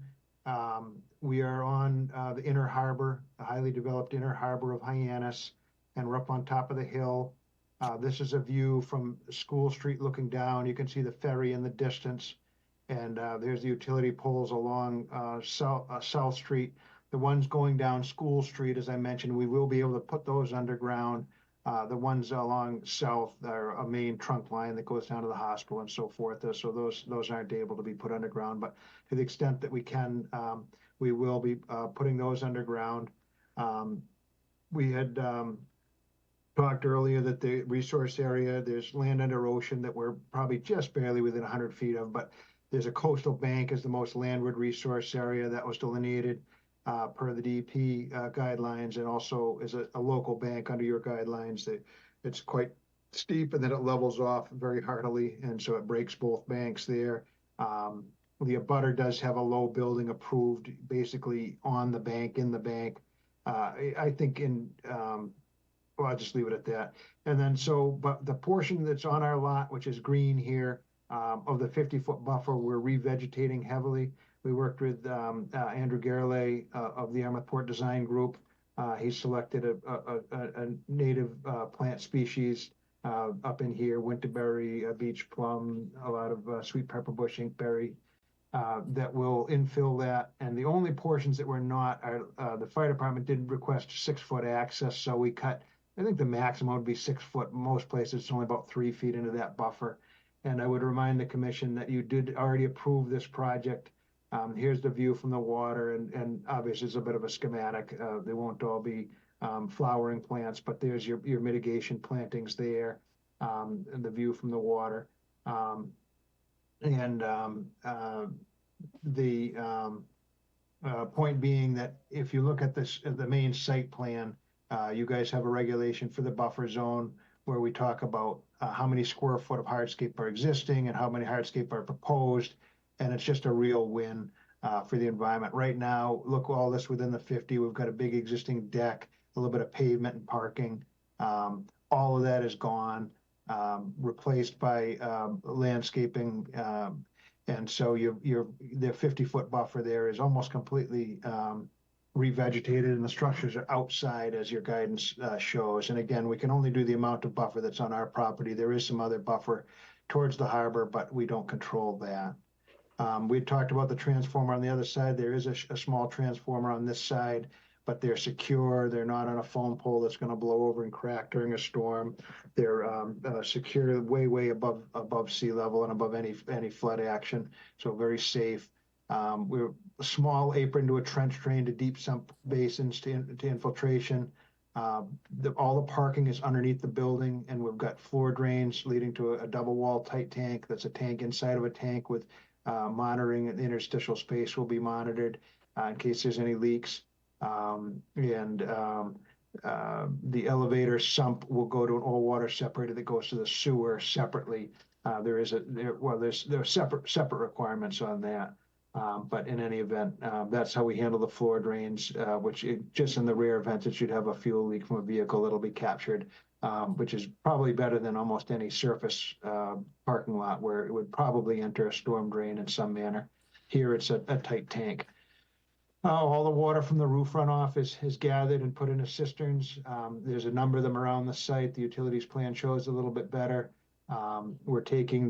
We are on the inner harbor, the highly developed inner harbor of Hyannis, and we're up on top of the hill. This is a view from School Street looking down. You can see the ferry in the distance, and there's the utility poles along South Street. The ones going down School Street, as I mentioned, we will be able to put those underground. The ones along South are a main trunk line that goes down to the hospital and so forth. So those aren't able to be put underground, but to the extent that we can, we will be putting those underground. We had talked earlier that the resource area, there's land under ocean that we're probably just barely within 100 feet of, but there's a coastal bank as the most landward resource area that was delineated per the DEP guidelines, and also is a local bank under your guidelines. That it's quite steep and then it levels off very heartily, and so it breaks both banks there. The abutter does have a low building approved basically on the bank, in the bank. I think well, I'll just leave it at that. And then but the portion that's on our lot, which is green here, of the 50-foot buffer, we're revegetating heavily. We worked with Andrew Garley of the Port Design Group. He selected a native plant species up in here, winterberry, beach plum, a lot of sweet pepper bush, inkberry, that will infill that. And the only portions that were not are the fire department did request 6-foot access, so we cut. I think the maximum would be 6 foot. Most places it's only about 3 feet into that buffer. And I would remind the commission that you did already approve this project. Here's the view from the water, and obviously it's a bit of a schematic. They won't all be flowering plants, but there's your mitigation plantings there, and the view from the water. The point being that if you look at this, the main site plan, you guys have a regulation for the buffer zone where we talk about how many square foot of hardscape are existing and how many hardscape are proposed. And it's just a real win for the environment. Right now, look, all this within the 50, we've got a big existing deck, a little bit of pavement and parking. All of that is gone, replaced by landscaping. And so the 50-foot buffer there is almost completely revegetated, and the structures are outside as your guidance shows. And again, we can only do the amount of buffer that's on our property. There is some other buffer towards the harbor, but we don't control that. We talked about the transformer on the other side. There is a small transformer on this side, but they're secure. They're not on a phone pole that's going to blow over and crack during a storm. They're secure way above sea level and above any flood action, so very safe. We're a small apron to a trench drain to deep sump basins to infiltration. All the parking is underneath the building, and we've got floor drains leading to a double wall tight tank. That's a tank inside of a tank with monitoring, and the interstitial space will be monitored in case there's any leaks. The elevator sump will go to an all water separator that goes to the sewer separately. There are separate requirements on that. But in any event, that's how we handle the floor drains, which just in the rare event that you'd have a fuel leak from a vehicle, it'll be captured, which is probably better than almost any surface parking lot where it would probably enter a storm drain in some manner. Here it's a tight tank. All the water from the roof runoff is gathered and put into cisterns. There's a number of them around the site. The utilities plan shows a little bit better. We're taking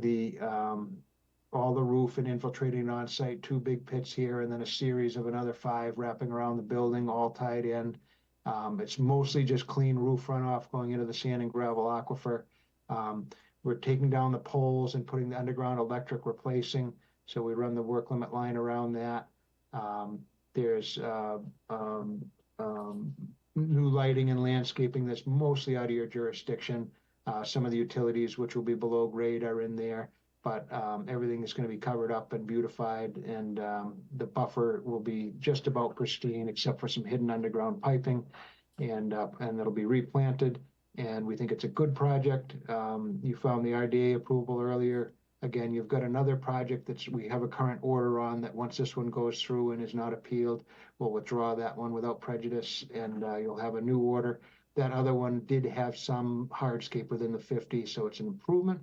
all the roof and infiltrating on site, 2 big pits here, and then a series of another 5 wrapping around the building, all tied in. It's mostly just clean roof runoff going into the sand and gravel aquifer. We're taking down the poles and putting the underground electric replacing. So we run the work limit line around that. There's new lighting and landscaping that's mostly out of your jurisdiction. Some of the utilities, which will be below grade, are in there, but everything is going to be covered up and beautified, and the buffer will be just about pristine, except for some hidden underground piping, and it'll be replanted. And we think it's a good project. You found the RDA approval earlier. Again, you've got another project we have a current order on that once this one goes through and is not appealed, we'll withdraw that one without prejudice, and you'll have a new order. That other one did have some hardscape within the 50, so it's an improvement.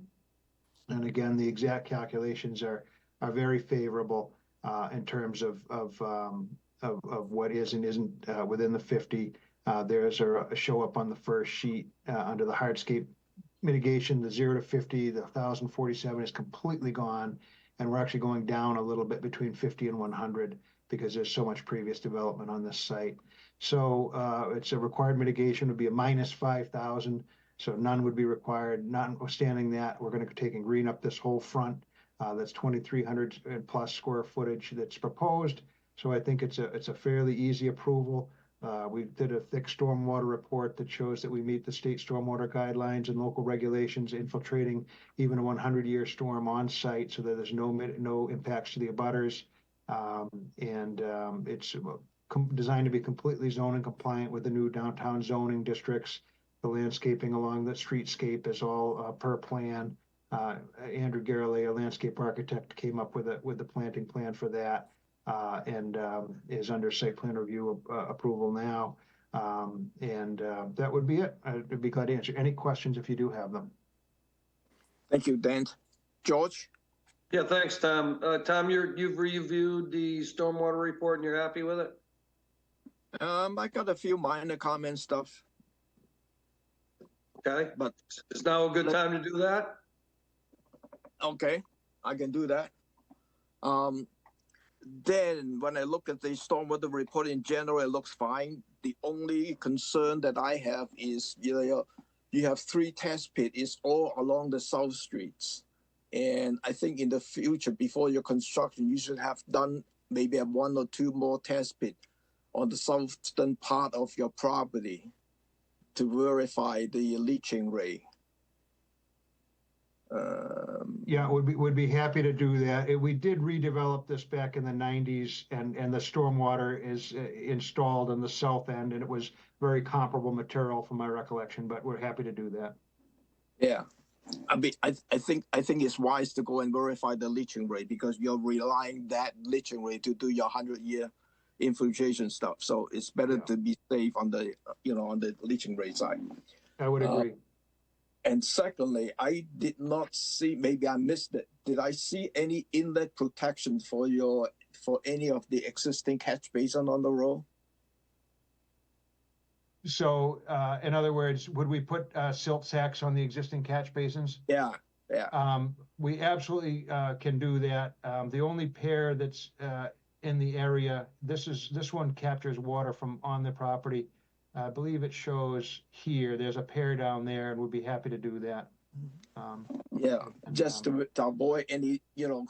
And again, the exact calculations are very favorable in terms of what is and isn't within the 50. There's a show up on the first sheet under the hardscape mitigation. The 0 to 50, the 1,047 is completely gone, and we're actually going down a little bit between 50 and 100 because there's so much previous development on this site. So it's a required mitigation would be a minus 5,000, so none would be required. Notwithstanding that, we're going to take and green up this whole front. That's 2,300 plus square footage that's proposed. So I think it's a fairly easy approval. We did a thick stormwater report that shows that we meet the state stormwater guidelines and local regulations, infiltrating even a 100-year storm on site so that there's no impacts to the abutters. It's designed to be completely zoning compliant with the new downtown zoning districts. The landscaping along the streetscape is all per plan. Andrew Garrelay, a landscape architect, came up with the planting plan for that. And is under site plan review approval now. That would be it. I'd be glad to answer any questions if you do have them. Thank you, Dan. George? Yeah, thanks, Tom. Tom, you've reviewed the stormwater report and you're happy with it? I got a few minor comment stuff. Okay, but is now a good time to do that? Okay, I can do that. Then when I look at the stormwater report in general, it looks fine. The only concern that I have is you have 3 test pits. It's all along the south streets. And I think in the future, before your construction, you should have done maybe 1 or 2 more test pits on the southern part of your property to verify the leaching rate. Yeah, would be happy to do that. We did redevelop this back in the 90s, and the stormwater is installed on the south end, and it was very comparable material from my recollection, but we're happy to do that. Yeah. I mean, I think it's wise to go and verify the leaching rate because you're relying that leaching rate to do your 100-year infiltration stuff. So it's better to be safe on the on the leaching rate side. I would agree. And secondly, I did not see, maybe I missed it. Did I see any inlet protection for any of the existing catch basin on the road? So, in other words, would we put silt sacks on the existing catch basins? Yeah. We absolutely can do that. The only pair that's in the area, this one captures water from on the property. I believe it shows here. There's a pair down there, and we'd be happy to do that. Just to avoid any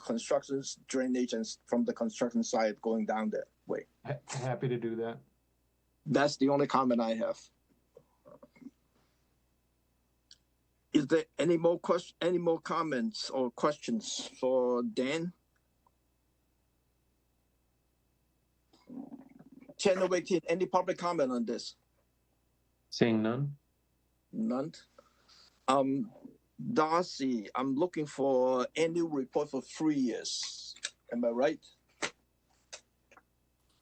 construction drainage from the construction site going down that way. Happy to do that. That's the only comment I have. Is there any more comments or questions for Dan? Channel 18, any public comment on this? Seeing none. None. Darcy, I'm looking for annual report for 3 years. Am I right?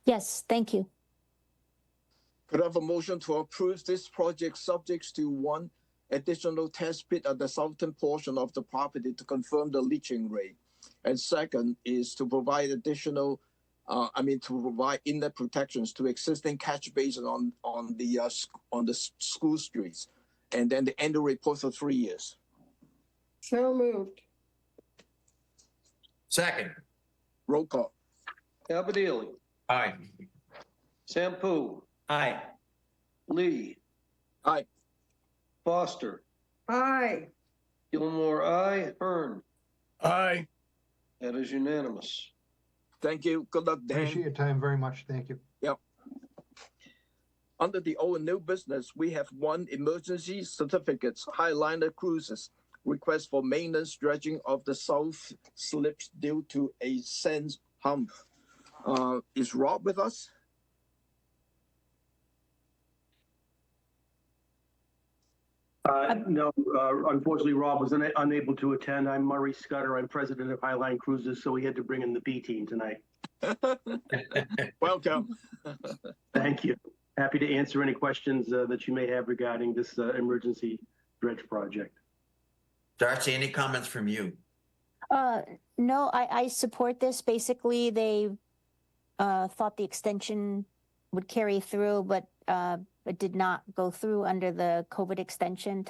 Yes, thank you. Could I have a motion to approve this project subject to 1 additional test pit at the southern portion of the property to confirm the leaching rate? And second is to provide additional to provide inlet protections to existing catch basin on the school streets, and then the annual report for 3 years. So moved. Second. Roll call. Abadili, Aye. Sampu, Aye. Lee, Aye. Foster, Aye. Gilmore, aye. Hearn. Aye. That is unanimous. Thank you. Good luck, Dan. Appreciate your time very much. Thank you. Yep. Under the old and new business, we have one emergency certificates, Highliner Cruises, request for maintenance dredging of the south slips due to a sand hump. Is Rob with us? No, unfortunately, Rob was unable to attend. I'm Murray Scudder. I'm president of Highline Cruises, so we had to bring in the B team tonight. Welcome. Thank you. Happy to answer any questions that you may have regarding this emergency dredge project. Darcy, any comments from you? No, I support this. Basically, they thought the extension would carry through, but it did not go through under the COVID extension.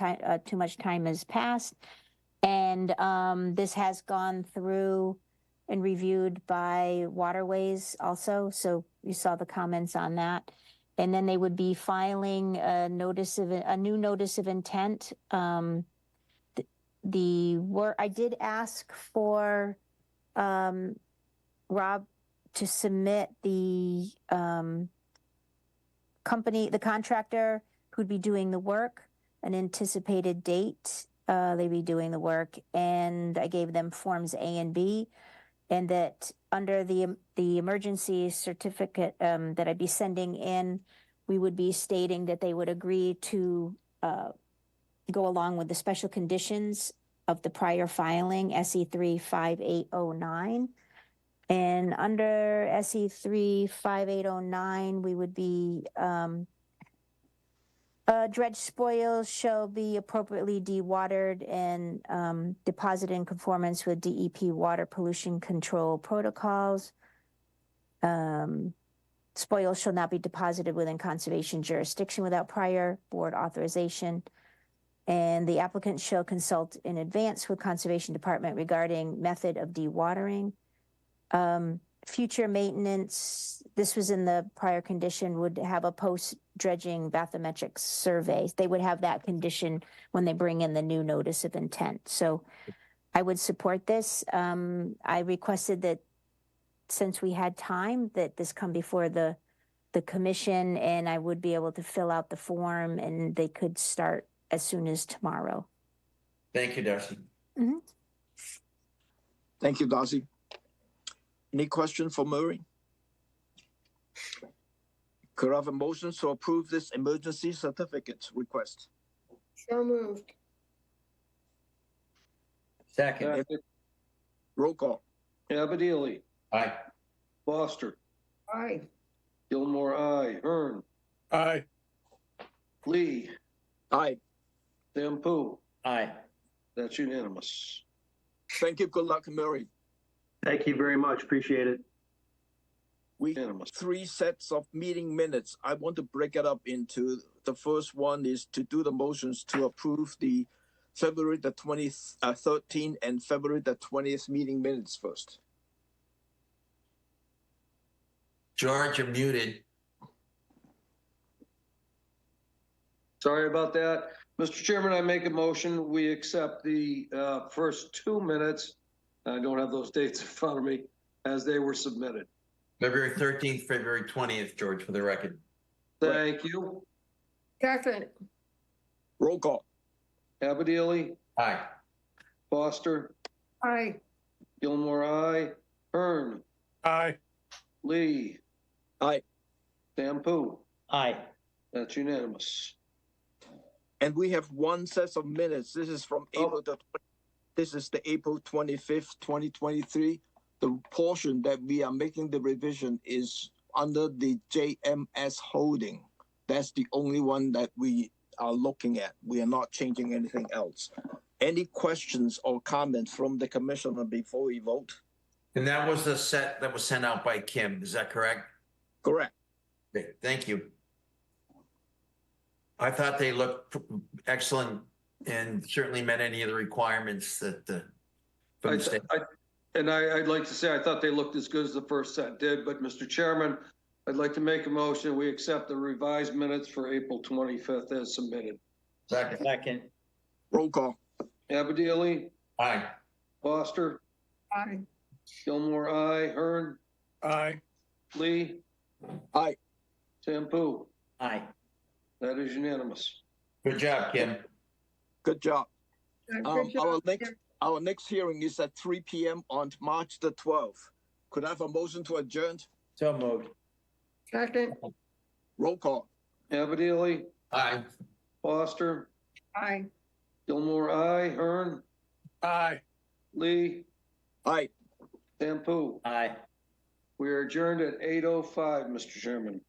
Too much time has passed. And this has gone through and reviewed by Waterways also. So you saw the comments on that. And then they would be filing a new notice of intent. I did ask for Rob to submit the the contractor who'd be doing the work, an anticipated date they'd be doing the work, and I gave them forms A and B, and that under the emergency certificate that I'd be sending in, we would be stating that they would agree to go along with the special conditions of the prior filing, SE 35809. And under SE 35809, we would be dredge spoils shall be appropriately dewatered and deposited in conformance with DEP water pollution control protocols. Spoils shall not be deposited within conservation jurisdiction without prior board authorization. And the applicant shall consult in advance with Conservation Department regarding method of dewatering. Future maintenance, this was in the prior condition, would have a post-dredging bathymetric survey. They would have that condition when they bring in the new notice of intent. So I would support this. I requested that since we had time, that this come before the commission, and I would be able to fill out the form, and they could start as soon as tomorrow. Thank you, Darcy. Mm-hmm. Thank you, Darcy. Any question for Murray? Could I have a motion to approve this emergency certificate request? So moved. Second. Roll call. Abadili, Aye. Foster, Aye. Gilmore, aye. Hearn. Aye. Lee, Aye. Sampu. Aye. That's unanimous. Thank you. Good luck, Murray. Thank you very much. Appreciate it. We have 3 sets of meeting minutes. I want to break it up into, the first one is to do the motions to approve the February the 13th and February the 20th meeting minutes first. George, you're muted. Sorry about that. Mr. Chairman, I make a motion. We accept the first 2 minutes. I don't have those dates in front of me as they were submitted. February 13th, February 20th, George, for the record. Thank you. Second. Roll call. Abadili, Aye. Foster, Aye. Gilmore, aye. Hearn. Aye. Lee. Aye. Sampu. Aye. That's unanimous. And we have 1 set of minutes. This is from this is the April 25th, 2023. The portion that we are making the revision is under the JMS holding. That's the only one that we are looking at. We are not changing anything else. Any questions or comments from the commissioner before we vote? And that was the set that was sent out by Kim, is that correct? Correct. Okay, thank you. I thought they looked excellent and certainly met any of the requirements that from the state. I'd like to say, I thought they looked as good as the first set did, but Mr. Chairman, I'd like to make a motion, we accept the revised minutes for April 25th as submitted. Second. Roll call. Abadili, Aye. Foster, Aye. Gilmore, aye, Hearn, Aye. Lee, Aye. Sampu. Aye. That is unanimous. Good job, Kim. Good job. Good job. Our next hearing is at 3 p.m. on March the 12th. Could I have a motion to adjourn? So moved. Second. Roll call. Abadili, Aye. Foster, Aye. Gilmore, aye, Hearn, Aye. Lee, Aye. Sampu. Aye. We are adjourned at 8:05, Mr. Chairman.